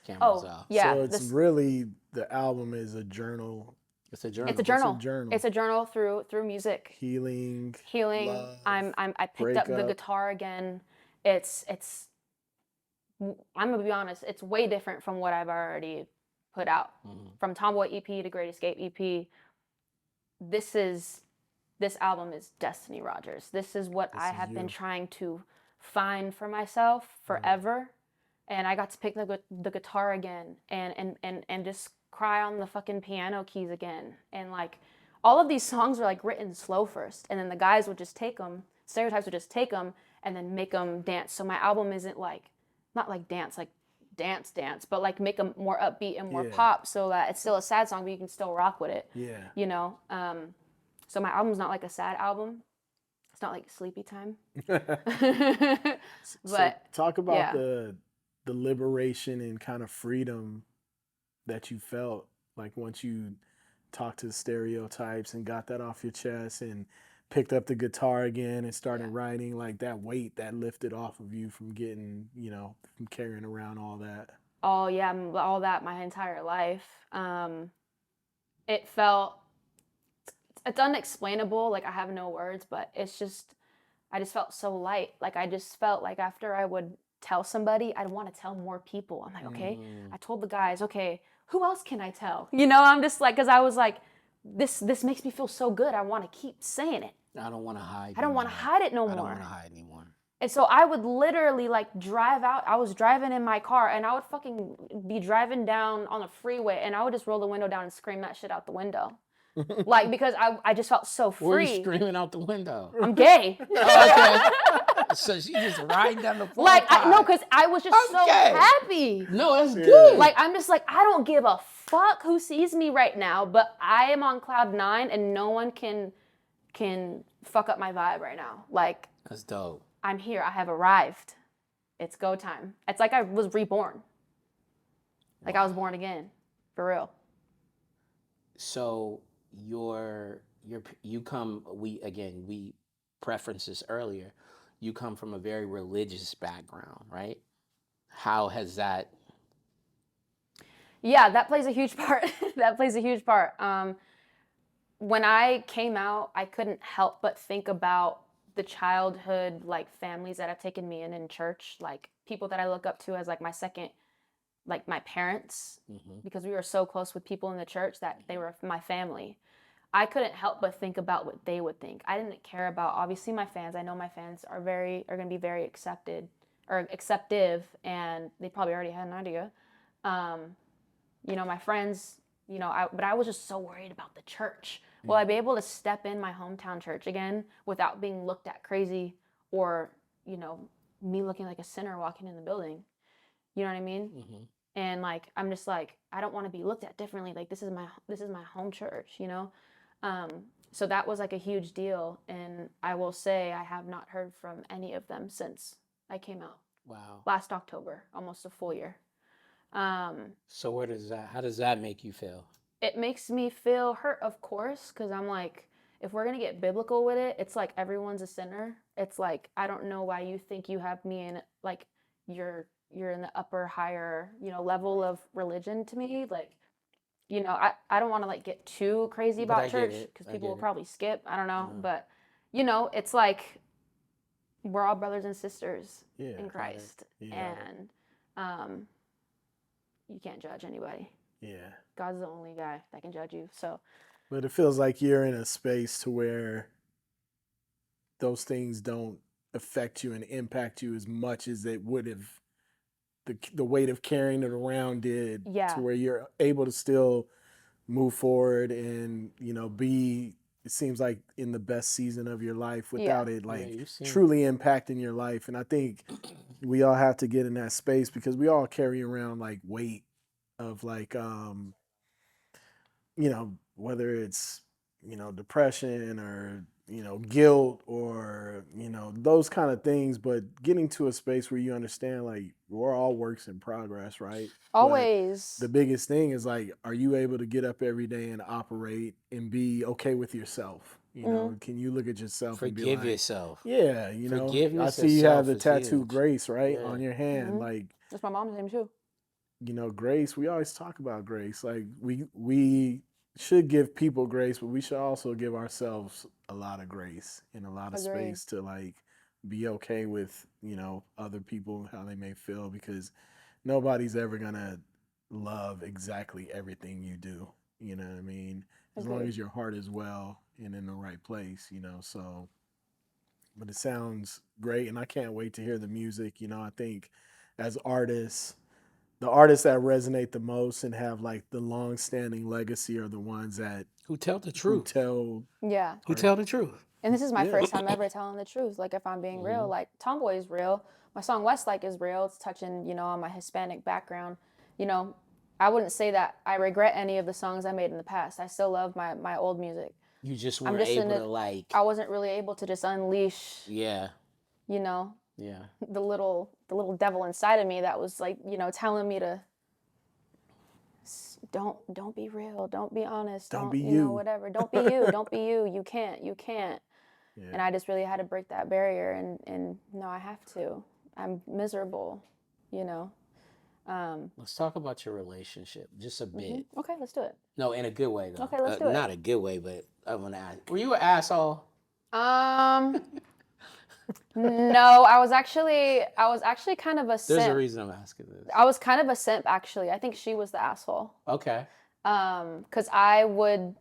cameras off. Yeah. So it's really, the album is a journal. It's a journal. It's a journal. It's a journal. It's a journal through music. Healing. Love, I picked up the breakup. guitar again. It's I'm gonna be honest, it's way different from what I've already put out. From Tomboy EP to Great Escape EP. This album is Destiny Rogers. This is what I have been trying to find for myself forever. And I got to pick the guitar again and just cry on the fucking piano keys again. And like, all of these songs were like written slow first, and then the guys would just take them, Stereotypes would just take them and then make them dance. So my album isn't like, not like dance, but like make them more upbeat and more pop, so that it's still a sad song, but you can still rock with it. Yeah. You know? So my album's not like a sad album. It's not like sleepy time. But so talk about the liberation and kind of freedom that you felt, like once you talked to the Stereotypes and got that off your chest and picked up the guitar again and started writing, like that weight that lifted off of you from getting, from carrying around all that. Oh yeah, all that my entire life. It felt, it's unexplainable. Like, I have no words, but it's just, I just felt so light. Like, I just felt like after I would tell somebody, I'd want to tell more people. I'm like, okay, I told the guys, okay, who else can I tell? I'm just like, because I was like, this makes me feel so good. I want to keep saying it. I don't want to hide. I don't want to hide it no more. I don't want to hide anymore. And so I would literally like drive out. I was driving in my car, and I would fucking be driving down on the freeway, and I would just roll the window down and scream that shit out the window. Like, because I just felt so free. What are you screaming out the window? I'm gay. Okay. So she just riding down the floor. Like, no, because I was just so happy. No, that's good. Like, I'm just like, I don't give a fuck who sees me right now, but I am on cloud 9, and no one can fuck up my vibe right now. Like, that's dope. I'm here. I have arrived. It's go time. It's like I was reborn. Like, I was born again, for real. So we preferenced this earlier. You come from a very religious background, right? How has that? Yeah, that plays a huge part. That plays a huge part. When I came out, I couldn't help but think about the childhood, like, families that have taken me in church, like people that I look up to as like my second, like my parents, because we were so close with people in the church that they were my family. I couldn't help but think about what they would think. I didn't care about, obviously, my fans. I know my fans are going to be very acceptive, and they probably already had an idea. My friends, but I was just so worried about the church. Will I be able to step in my hometown church again without being looked at crazy, or, me looking like a sinner walking in the building? You know what I mean? And like, I'm just like, I don't want to be looked at differently. Like, this is my home church, So that was like a huge deal. And I will say I have not heard from any of them since I came out. Wow. Last October, almost a full year. So how does that make you feel? It makes me feel hurt, of course, because I'm like, if we're going to get biblical with it, it's like everyone's a sinner. It's like, I don't know why you think you have me in, like, you're in the upper, higher, level of religion to me. Like, I don't want to like get too crazy about church, because people will probably skip. I don't know. But, it's like, we're all brothers and sisters Yeah, in Christ. yeah. And you can't judge anybody. Yeah. God's the only guy that can judge you. So, But it feels like you're in a space to where those things don't affect you and impact you as much as they would have the weight of carrying it around did. Yeah. To where you're able to still move forward and, you know, be, it seems like, in the best season of your life without it like truly impacting your life. And I think we all have to get in that space because we all carry around like weight of like you know, whether it's, you know, depression or, you know, guilt or, you know, those kind of things. But getting to a space where you understand, like, we're all works in progress, right? always. But the biggest thing is, like, are you able to get up every day and operate and be okay with yourself? You know, can you look at yourself and be Forgive like, yourself. yeah, you know, I Forgiveness see you have the itself is tattoo huge. Grace, right, Yeah. on your hand. Like, That's my mom's name too. you know, grace, we always talk about grace. Like, we should give people grace, but we should also give ourselves a lot of grace and a lot of Agree. space to like be okay with, you know, other people, how they may feel, because nobody's ever gonna love exactly everything you do. You know what I mean? As long Agreed. as your heart is well and in the right place, you know. So, but it sounds great, and I can't wait to hear the music. You know, I think as artists, the artists that resonate the most and have like the long-standing legacy are the ones that Who tell the who truth? tell Yeah. Who tell the truth? And this is my Yeah. first time ever telling the truth. Like, if I'm being real, like, Tomboy is real. My song Westlake is real. It's touching, you know, on my Hispanic background. You know, I wouldn't say that I regret any of the songs I made in the past. I still love my old music. You just I'm weren't just able to like. I wasn't really able to just unleash, Yeah. you know, Yeah. the little devil inside of me that was like, you know, telling me to don't be real, don't be honest, Don't be you know, you. whatever, don't be you, don't be you, you can't. Yeah. And I just really had to break that barrier, and no, I have to. I'm miserable, you know. Let's talk about your relationship just a bit. Okay, let's do it. No, in a good way though. Okay, let's do it. Not a good way, but I want to ask. Were you an asshole? No, I was actually kind of a simp. There's a reason I'm asking this. I was kind of a simp, actually. I think she was the asshole. Okay. Because I'm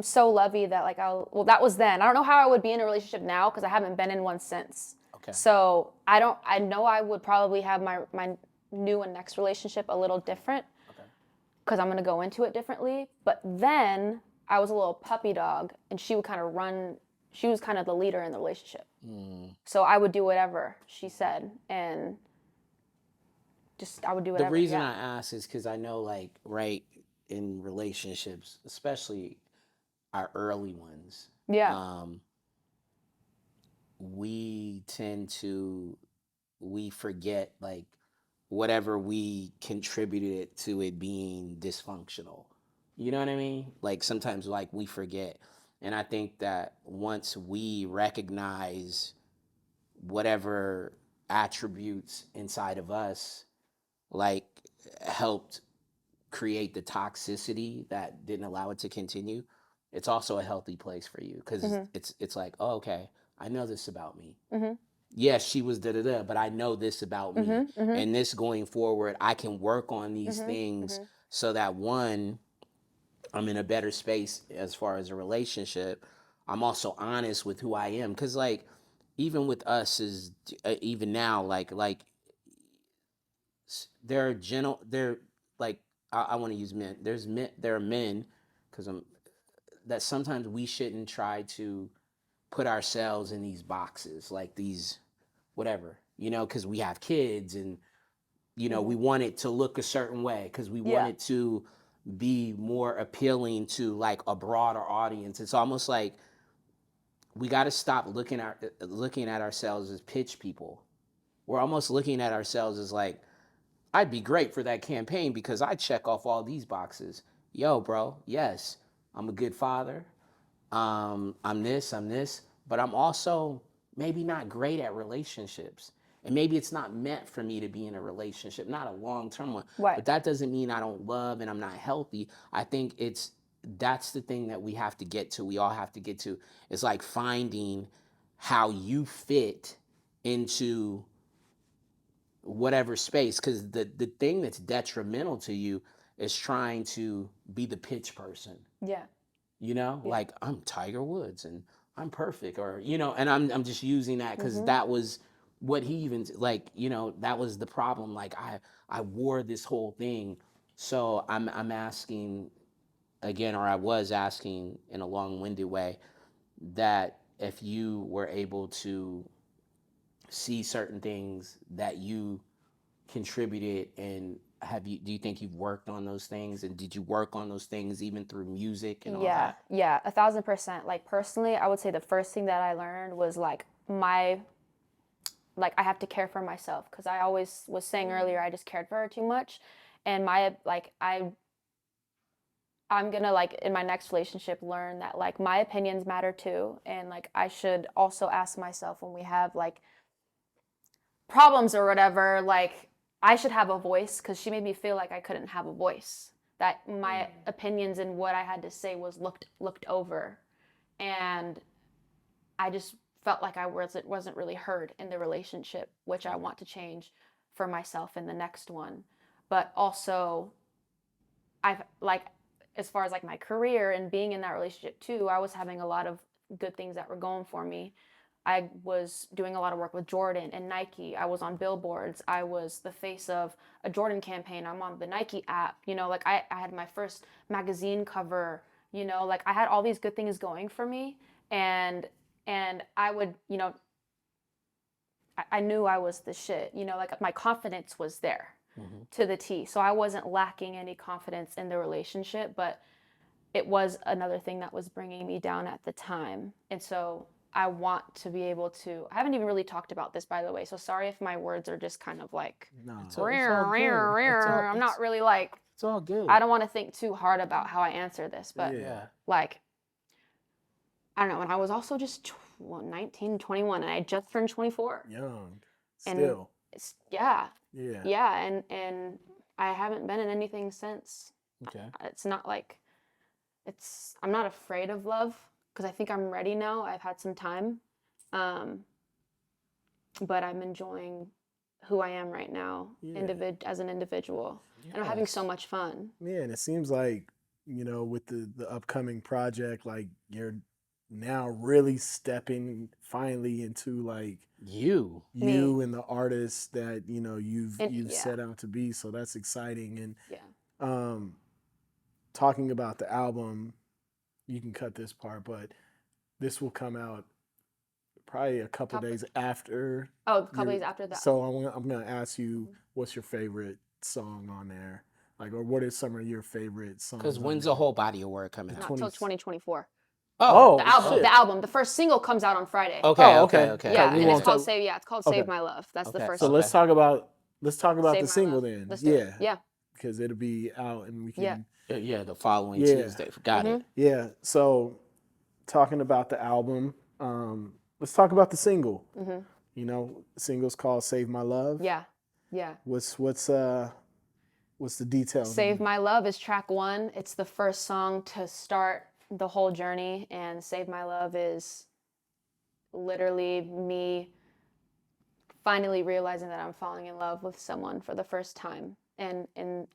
so lovey that like well, that was then. I don't know how I would be in a relationship now because I haven't been in one since. Okay. So I know I would probably have my new and next relationship a little different. Okay. Because I'm gonna go into it differently. But then I was a little puppy dog, and she would kind of run. She was kind of the leader in the relationship. So I would do whatever she said, and just I would do whatever. The reason I ask is because I know, like, right, in relationships, especially our early ones, we forget, like, whatever we contributed to it being dysfunctional. You know what I mean? Like, sometimes, like, we forget. And I think that once we recognize whatever attributes inside of us, like, helped create the toxicity that didn't allow it to continue, it's also a healthy place for you because it's like, oh, okay, I know this about me. Yes, she was da-da-da, but I know this about me. And this going forward, I can work on these things so that, one, I'm in a better space as far as a relationship. I'm also honest with who I am. Because, like, even with us is even now, like there like, I want to use men. There are men, because that sometimes we shouldn't try to put ourselves in these boxes, like these, whatever, you know, because we have kids and, you know, we want it to look a certain way because we want it to be more appealing to like a broader audience. It's almost like we got to stop looking at ourselves as pitch people. We're almost looking at ourselves as like, I'd be great for that campaign because I check off all these boxes. Yo, bro, yes, I'm a good father. I'm this, but I'm also maybe not great at relationships. And maybe it's not meant for me to be in a relationship, not a long-term one. Right. But that doesn't mean I don't love and I'm not healthy. I think that's the thing that we have to get to. We all have to get to. It's like finding how you fit into whatever space, because the thing that's detrimental to you is trying to be the pitch person. Yeah. You know, like I'm Tiger Woods and I'm perfect, or and I'm just using that because that was what he even like. That was the problem. Like I wore this whole thing, so I'm asking again, or I was asking in a long-winded way, that if you were able to see certain things that you contributed, and do you think you've worked on those things, and did you work on those things even through music and all that? Yeah, 1,000%. Like personally, I would say the first thing that I learned was like I have to care for myself, because I always was saying earlier I just cared for her too much, and I'm gonna like in my next relationship learn that like my opinions matter too, and like I should also ask myself when we have like problems or whatever, like I should have a voice, because she made me feel like I couldn't have a voice, that my opinions and what I had to say was looked over, and I just felt like I wasn't really heard in the relationship, which I want to change for myself in the next one. But also I've like, as far as like my career and being in that relationship too, I was having a lot of good things that were going for me. I was doing a lot of work with Jordan and Nike. I was on billboards. I was the face of a Jordan campaign. I'm on the Nike app. Like I had my first magazine cover. Like I had all these good things going for me, and I would, I knew I was the shit. Like my confidence was there to the T. So I wasn't lacking any confidence in the relationship, but it was another thing that was bringing me down at the time. And so I want to be able to, I haven't even really talked about this, by the way, so sorry if my words are just kind of like, No, I'm not really like, It's all good. I don't want to think too hard about how I answer this, but like, I don't know, and I was also just 19, 21, and I just turned 24. Young, and still. Yeah, and I haven't been in anything since. Okay. It's not like, I'm not afraid of love, because I think I'm ready now. I've had some time, but I'm enjoying who I am right now, as an individual, and I'm having so much fun. Yeah, and it seems like, with the upcoming project, like you're now really stepping finally into like you and the artist that you've set out to be. So that's exciting. And talking about the album, you can cut this part, but this will come out probably a couple days after. Oh, a couple days after that. So I'm gonna ask you, what's your favorite song on there? Like, or what is some of your favorite songs? Because when's the whole body of work coming out? Not until 2024. Oh, the album. The first single comes out on Friday. Okay. Yeah, and it's called Save. Yeah, it's called Save My Love. That's the first. So let's talk about the single then. Let's do it. Yeah. Because it'll be out and we can. Yeah, the following Tuesday. Got it. Yeah. So, talking about the album, let's talk about the single. The single's called "Save My Love." Yeah. What's the details? "Save My Love" is track 1. It's the first song to start the whole journey, and "Save My Love" is literally me finally realizing that I'm falling in love with someone for the first time, and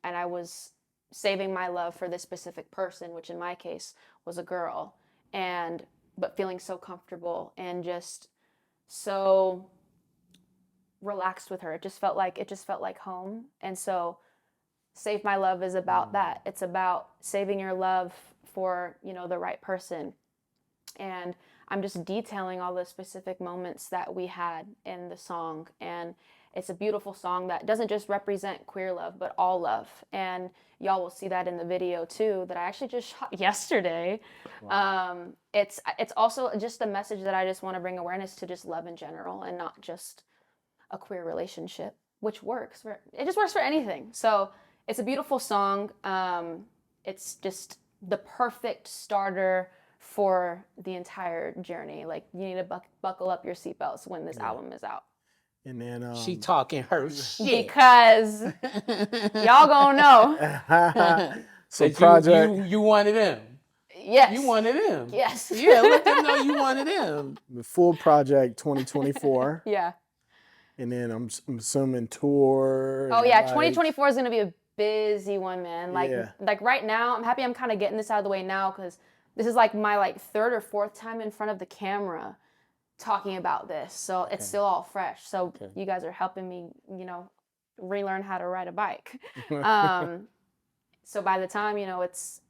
I was saving my love for this specific person, which in my case was a girl, but feeling so comfortable and just so relaxed with her. It just felt like home. And so Save My Love is about that. It's about saving your love for, the right person. And I'm just detailing all the specific moments that we had in the song. And it's a beautiful song that doesn't just represent queer love, but all love. And y'all will see that in the video too, that I actually just shot yesterday. Wow. It's also just a message that I just want to bring awareness to just love in general, and not just a queer relationship, which it just works for anything. So it's a beautiful song. It's just the perfect starter for the entire journey. Like, you need to buckle up your seatbelts when this album is out. And then she talking her shit, because y'all gonna know. So project, you one of them. Yes. You wanted him. Yes. Yeah, let them know you wanted him. The full project 2024. Yeah. And then I'm assuming tour. Oh and, yeah, like, 2024 is gonna be a busy one, man. Like Yeah. like right now, I'm happy I'm kind of getting this out of the way now because this is like my like third or fourth time in front of the camera talking about this. So it's still all fresh. So you guys are helping me, relearn how to ride a bike. So by the time it's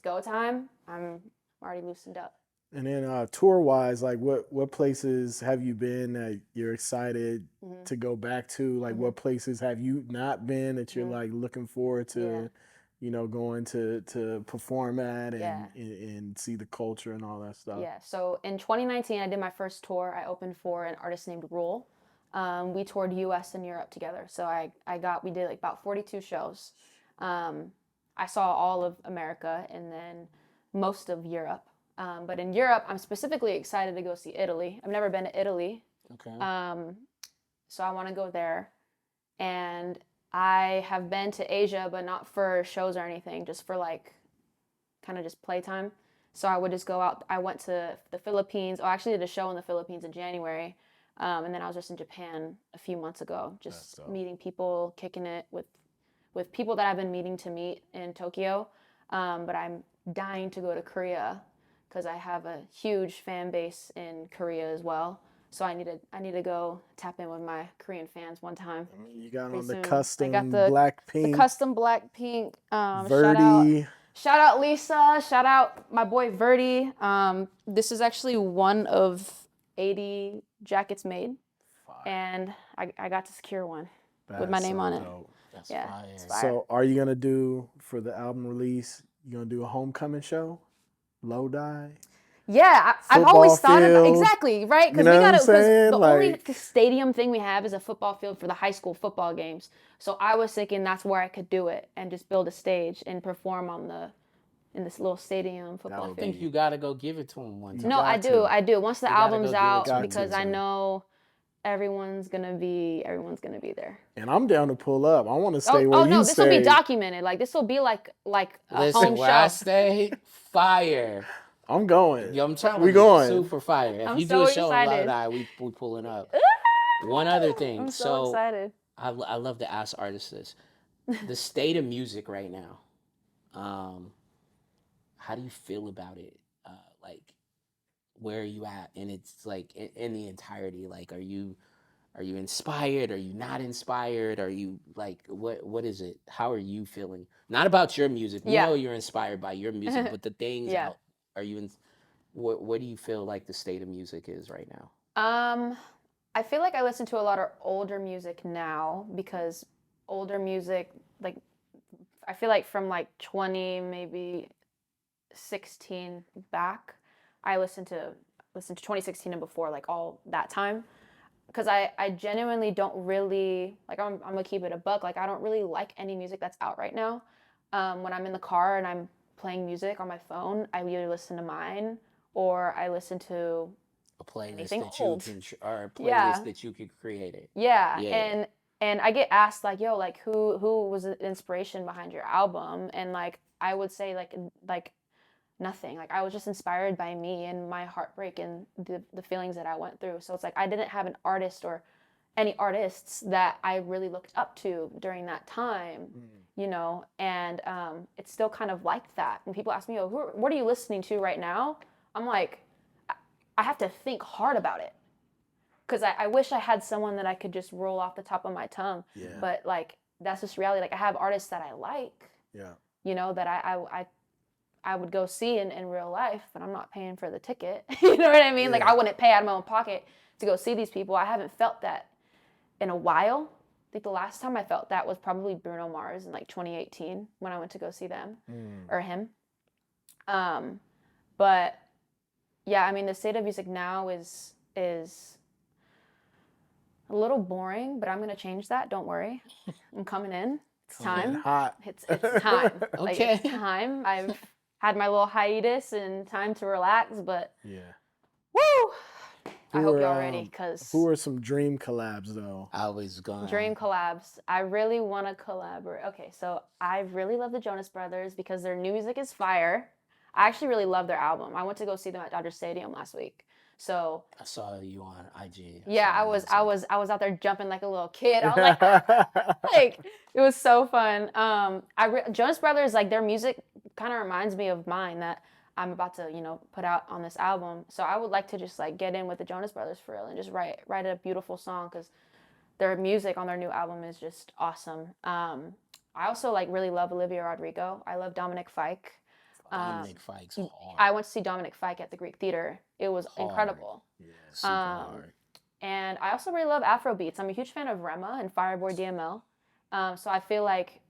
go time, I'm already loosened up. And then tour wise, like what places have you been that you're excited to go back to? Like what places have you not been that you're like looking forward to, going to perform at and see the culture and all that stuff? Yeah. So in 2019, I did my first tour. I opened for an artist named Rule. We toured U.S. and Europe together. So we did like about 42 shows. I saw all of America and then most of Europe. But in Europe, I'm specifically excited to go see Italy. I've never been to Italy. Okay. So I want to go there. And I have been to Asia, but not for shows or anything, just for like kind of just playtime. So I would just go out. I went to the Philippines. I actually did a show in the Philippines in January. And then I was just in Japan a few months ago, just meeting people, kicking it with people that I've been meeting to meet in Tokyo. But I'm dying to go to Korea because I have a huge fan base in Korea as well. So I need to go tap in with my Korean fans one time. You got on the soon. custom I got the Blackpink. custom Blackpink. Verdi. Shout out Lisa. Shout out my boy Verdi. This is actually one of 80 jackets made, and I got to secure one with my name on it. That's Yeah, fire. it's fire. So are you gonna do for the album release? You gonna do a homecoming show? Lodi? Yeah, I've always thought about field. exactly right because You know we what I'm got because saying? the only Like- stadium thing we have is a football field for the high school football games. So I was thinking that's where I could do it and just build a stage and perform in this little stadium football I field. think you gotta go give it to him one time. No, I do. Once the You gotta album's go give it out, to him. because I know everyone's gonna be there. And I'm down to pull up. I want to stay Oh where you no, this will stay. be documented. Like this will be like a Listen, home where show. I stay, fire. I'm going. Yo, I'm telling We you, going. super fire. If I'm you so do a show excited. in Lodi, we pulling up. One other thing. I'm so excited. I love to ask artists this. The state of music right now. How do you feel about it? Like, where are you at? And it's like in the entirety. Like, are you inspired? Are you not inspired? Are you like what is it? How are you feeling? Not about your music. We Yeah. know you're inspired by your music, but the things Yeah. out. Are you in? What do you feel like the state of music is right now? I feel like I listen to a lot of older music now because older music, like I feel like from like 20, maybe 16 back, I listened to 2016 and before, like all that time. Because I genuinely don't really, like I'm gonna keep it a buck, like I don't really like any music that's out right now. When I'm in the car and I'm playing music on my phone, I either listen to mine or I listen to A playlist anything that you old. can, or a playlist Yeah. that you could create it. Yeah. Yeah. And I get asked like, yo, like who was the inspiration behind your album? And like I would say like nothing. Like I was just inspired by me and my heartbreak and the feelings that I went through. So it's like I didn't have an artist or any artists that I really looked up to during that time, and it's still kind of like that. When people ask me, oh, what are you listening to right now? I'm like, I have to think hard about it. Because I wish I had someone that I could just roll off the top of my tongue. Yeah. But like, that's just reality. Like I have artists that I like, that I would go see in real life, but I'm not paying for the ticket. You know what I mean? Yeah. Like I wouldn't pay out of my own pocket to go see these people. I haven't felt that in a while. I think the last time I felt that was probably Bruno Mars in like 2018 when I went to go see them or him. But yeah, I mean, the state of music now is a little boring, but I'm going to change that. Don't worry. I'm coming in. It's time. Hot. It's time. Like, Okay. it's time. I've had my little hiatus and time to relax, but Yeah. woo! I hope are, y'all ready, because Who are some dream collabs though? I was going. dream collabs. I really want to collaborate. Okay, so I really love the Jonas Brothers because their new music is fire. I actually really love their album. I went to go see them at Dodger Stadium last week. So I saw you on IG. yeah, saw you on I was out there jumping like a little kid. I was like, like it was so fun. Jonas Brothers, like their music kind of reminds me of mine that I'm about to, put out on this album. So I would like to just like get in with the Jonas Brothers for real and just write a beautiful song because their music on their new album is just awesome. I also like really love Olivia Rodrigo. I love Dominic Fike. Dominic Fike's hard. I went to see Dominic Fike at the Greek Theater. It was Hard. incredible. Yeah, super hard. And I also really love Afro beats. I'm a huge fan of Rema and Fireboy DML. So I feel like,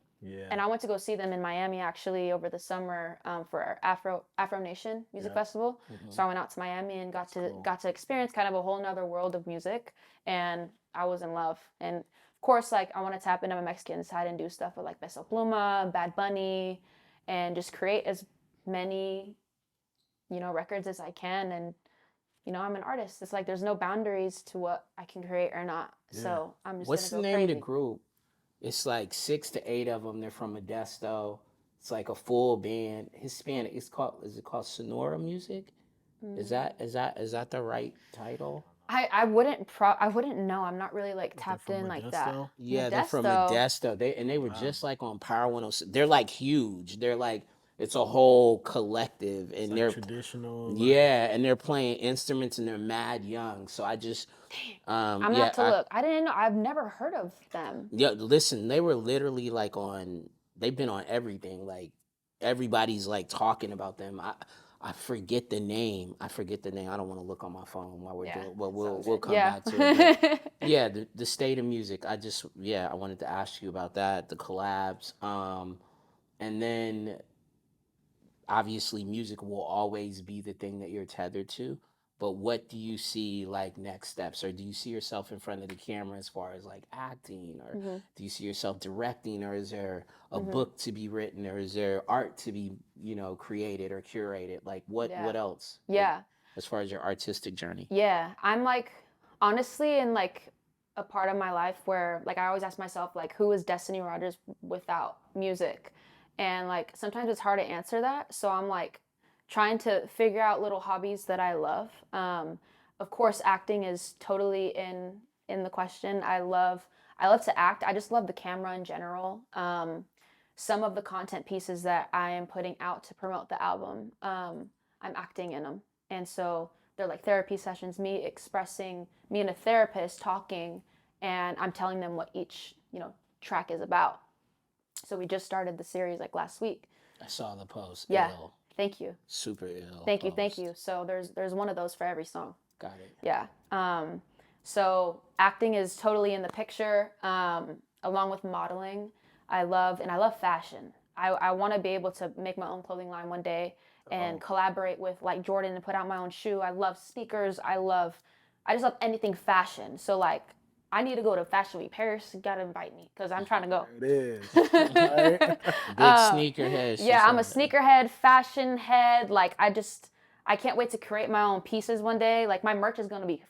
and I went to go see them in Miami actually over the summer for Afro Nation Music Festival. So I went out to Miami and got to experience kind of a whole nother world of music, and I was in love. And of course, like I want to tap into my Mexican side and do stuff with like Peso Pluma, Bad Bunny, and just create as many, records as I can. And I'm an artist. It's like there's no boundaries to what I can create or not. Yeah. So I'm just What's gonna the go name crazy. of the group? It's like 6 to 8 of them. They're from Modesto. It's like a full band. Hispanic. Is it called Sonora Music? Is that the right title? I wouldn't know. I'm not really like tapped in like that. Yeah, they're from Modesto. They were just like on Power 106. They're like huge. They're like it's a whole collective, and like they're traditional. Yeah, and they're playing instruments, and they're mad young. So I just I'm gonna have to look. I didn't know. I've never heard of them. Yeah, listen, they were literally like they've been on everything. Like everybody's like talking about them. I forget the name. I don't want to look on my phone while we're doing. Well, we'll come back to it. But yeah, the state of music. I wanted to ask you about that. The collabs. And then obviously music will always be the thing that you're tethered to. But what do you see like next steps, or do you see yourself in front of the camera as far as like acting, or do you see yourself directing, or is there a book to be written, or is there art to be created or curated? Like what else? Yeah. As far as your artistic journey. Yeah, I'm like honestly in like a part of my life where like I always ask myself like who is Destiny Rogers without music, and like sometimes it's hard to answer that. So I'm like trying to figure out little hobbies that I love. Of course, acting is totally in the question. I love to act. I just love the camera in general. Some of the content pieces that I am putting out to promote the album, I'm acting in them, and so they're like therapy sessions. Me and a therapist talking, and I'm telling them what each track is about. So we just started the series like last week. I saw the post. Yeah. Ill. Thank you. Super ill. Thank you. So there's one of those for every song. Got it. Yeah. So acting is totally in the picture, along with modeling. I love fashion. I want to be able to make my own clothing line one day and collaborate with like Jordan and put out my own shoe. I love sneakers. I just love anything fashion. So like I need to go to Fashion Week Paris. You gotta invite me because I'm trying to go. It is. Right? Big sneakerhead. Yeah, I'm a sneakerhead, fashion head. Like I can't wait to create my own pieces one day. Like my merch is gonna be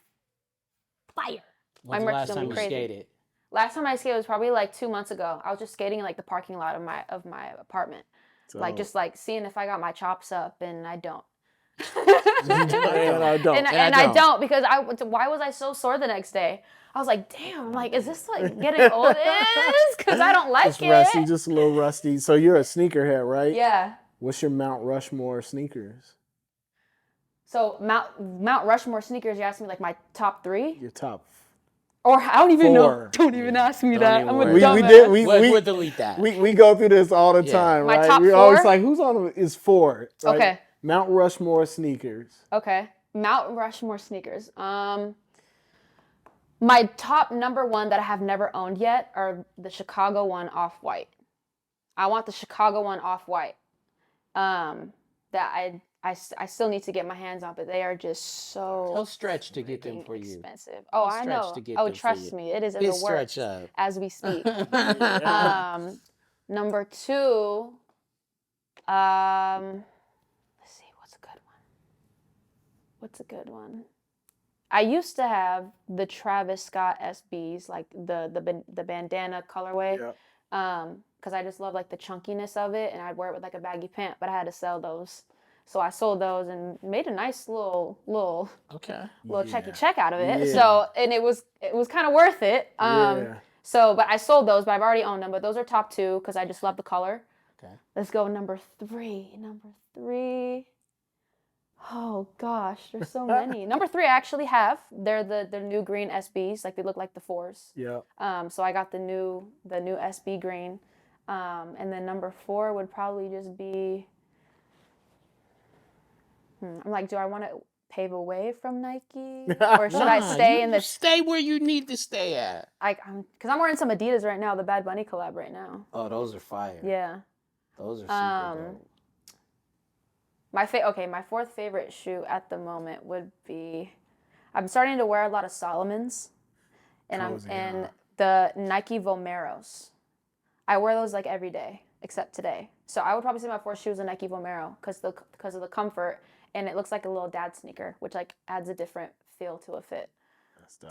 fire. When's the last time you skated? Last time I skated was probably like 2 months ago. I was just skating in like the parking lot of my apartment. So, like just like seeing if I got my chops up, and I don't. I don't because why was I so sore the next day? I was like, damn, like, is this like getting old? Because I don't like it. Rusty, just a little rusty. So you're a sneakerhead, right? Yeah. What's your Mount Rushmore sneakers? So Mount Rushmore sneakers, you asked me like my top 3? Your top. Or I don't even know. Don't even ask me that. I'm a dumbass. We'll delete that. We go through this all the time, right? My top 4? We're always like, who's on is 4? Right? Okay. Mount Rushmore sneakers. Okay. Mount Rushmore sneakers. My top number 1 that I have never owned yet are the Chicago one Off-White. I want the Chicago one Off-White. That I still need to get my hands on, but they are just so. They'll stretch to get them for you. Expensive. Oh, I know. Oh, trust me, it is in the works as we speak. Number 2. Let's see, what's a good one? I used to have the Travis Scott SBs, like the bandana colorway, because I just love like the chunkiness of it, and I'd wear it with like a baggy pant, but I had to sell those. So I sold those and made a nice little Okay. checky check out of it. Yeah. So, and it was kind of worth it. Yeah. So, but I sold those, but I've already owned them. But those are top 2 because I just love the color. Okay. Let's go number 3. Number 3. Oh gosh, there's so many. Number 3 I actually have. They're the new green SBs, like they look like the 4s. Yeah. So I got the new SB green. And then number 4 would probably just be. I'm like, do I want to pave away from Nike, or should I stay in this? Stay where you need to stay at. Because I'm wearing some Adidas right now, the Bad Bunny collab right now. Oh, those are fire. Yeah. Those are super dope. My 4th favorite shoe at the moment would be. I'm starting to wear a lot of Solomons, and the Nike Vomeros. I wear those like every day except today. So I would probably say my 4th shoe is a Nike Vomero because of the comfort, and it looks like a little dad sneaker, which like adds a different feel to a fit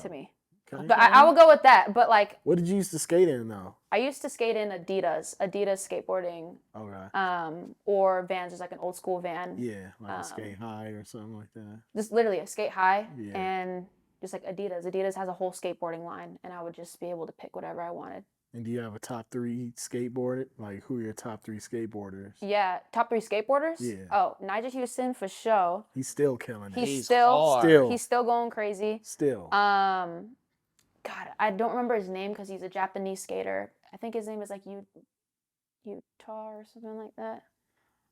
to me. Okay. But I will go with that. But like, what did you used to skate in though? I used to skate in Adidas skateboarding. Okay. Or Vans, just like an old school van. Yeah, like a skate high or something like that. Just literally a skate high, Yeah. and just like Adidas. Adidas has a whole skateboarding line, and I would just be able to pick whatever I wanted. And do you have a top 3 skateboarder? Like, who are your top 3 skateboarders? Yeah, top 3 skateboarders? Yeah. Oh, Nigel Houston for sure. He's still killing it. He's still hard. he's still going crazy. Still. God, I don't remember his name because he's a Japanese skater. I think his name is like Utah or something like that.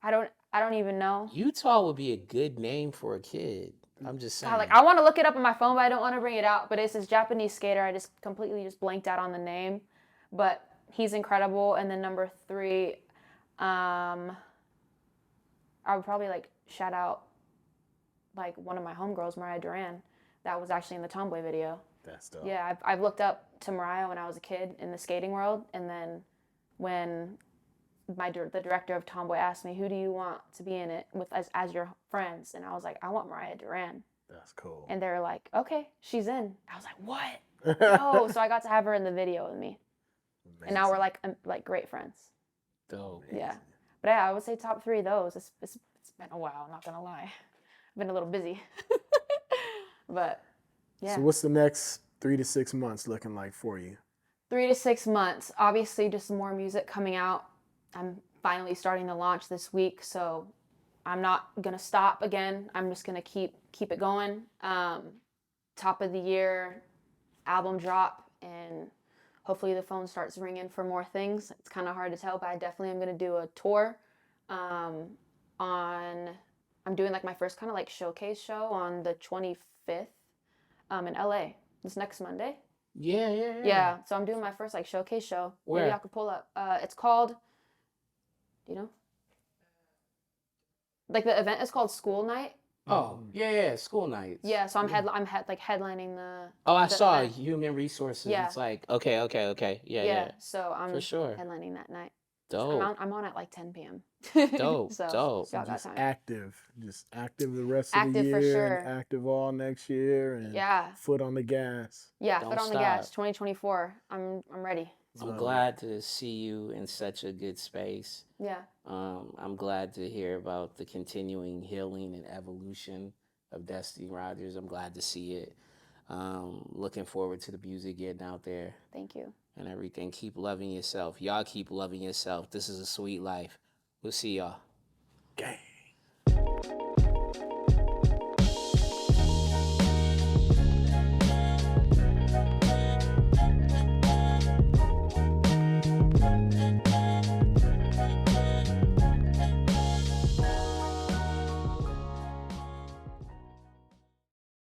I don't even know. Utah would be a good name for a kid. I'm just saying. God, like I want to look it up on my phone, but I don't want to bring it out. But it's this Japanese skater. I just completely blanked out on the name, but he's incredible. And then number 3, I would probably like shout out like one of my homegirls, Mariah Duran. That was actually in the Tomboy video. That's dope. Yeah, I've looked up to Mariah when I was a kid in the skating world, and then when the director of Tomboy asked me, who do you want to be in it with as your friends? And I was like, I want Mariah Duran. That's cool. And they were like, okay, she's in. I was like, what? Oh, so I got to have her in the video with me. Amazing. And now we're like great friends. Dope. Yeah. But yeah, I would say top 3 of those. It's been a while, I'm not going to lie. I've been a little busy. But yeah. So what's the next 3 to 6 months looking like for you? 3 to 6 months. Obviously, just more music coming out. I'm finally starting to launch this week, so I'm not gonna stop again. I'm just gonna keep it going. Top of the year album drop, and hopefully the phone starts ringing for more things. It's kind of hard to tell, but I definitely am gonna do a tour. I'm doing like my first kind of like showcase show on the 25th in LA this next Monday. Yeah, so I'm doing my first like showcase show. Where? Maybe I could pull up. It's called, do you know? Like the event is called School Night. Oh, yeah, school nights. Yeah, so I'm headlining the. Oh, I the saw event. Human Resources. Yeah. It's like, okay. Yeah. So I'm For sure. headlining that night. Dope. I'm on at like 10 p.m. Dope. So Dope. y'all got Just time. active the rest of the Active year, for sure. and active all next year, and foot on the gas. Yeah, Don't foot on the stop. gas. 2024. I'm ready. I'm glad to see you in such a good space. Yeah. I'm glad to hear about the continuing healing and evolution of Destiny Rogers. I'm glad to see it. Looking forward to the music getting out there Thank you. and everything. Keep loving yourself. Y'all keep loving yourself. This is a sweet life. We'll see y'all. Gang.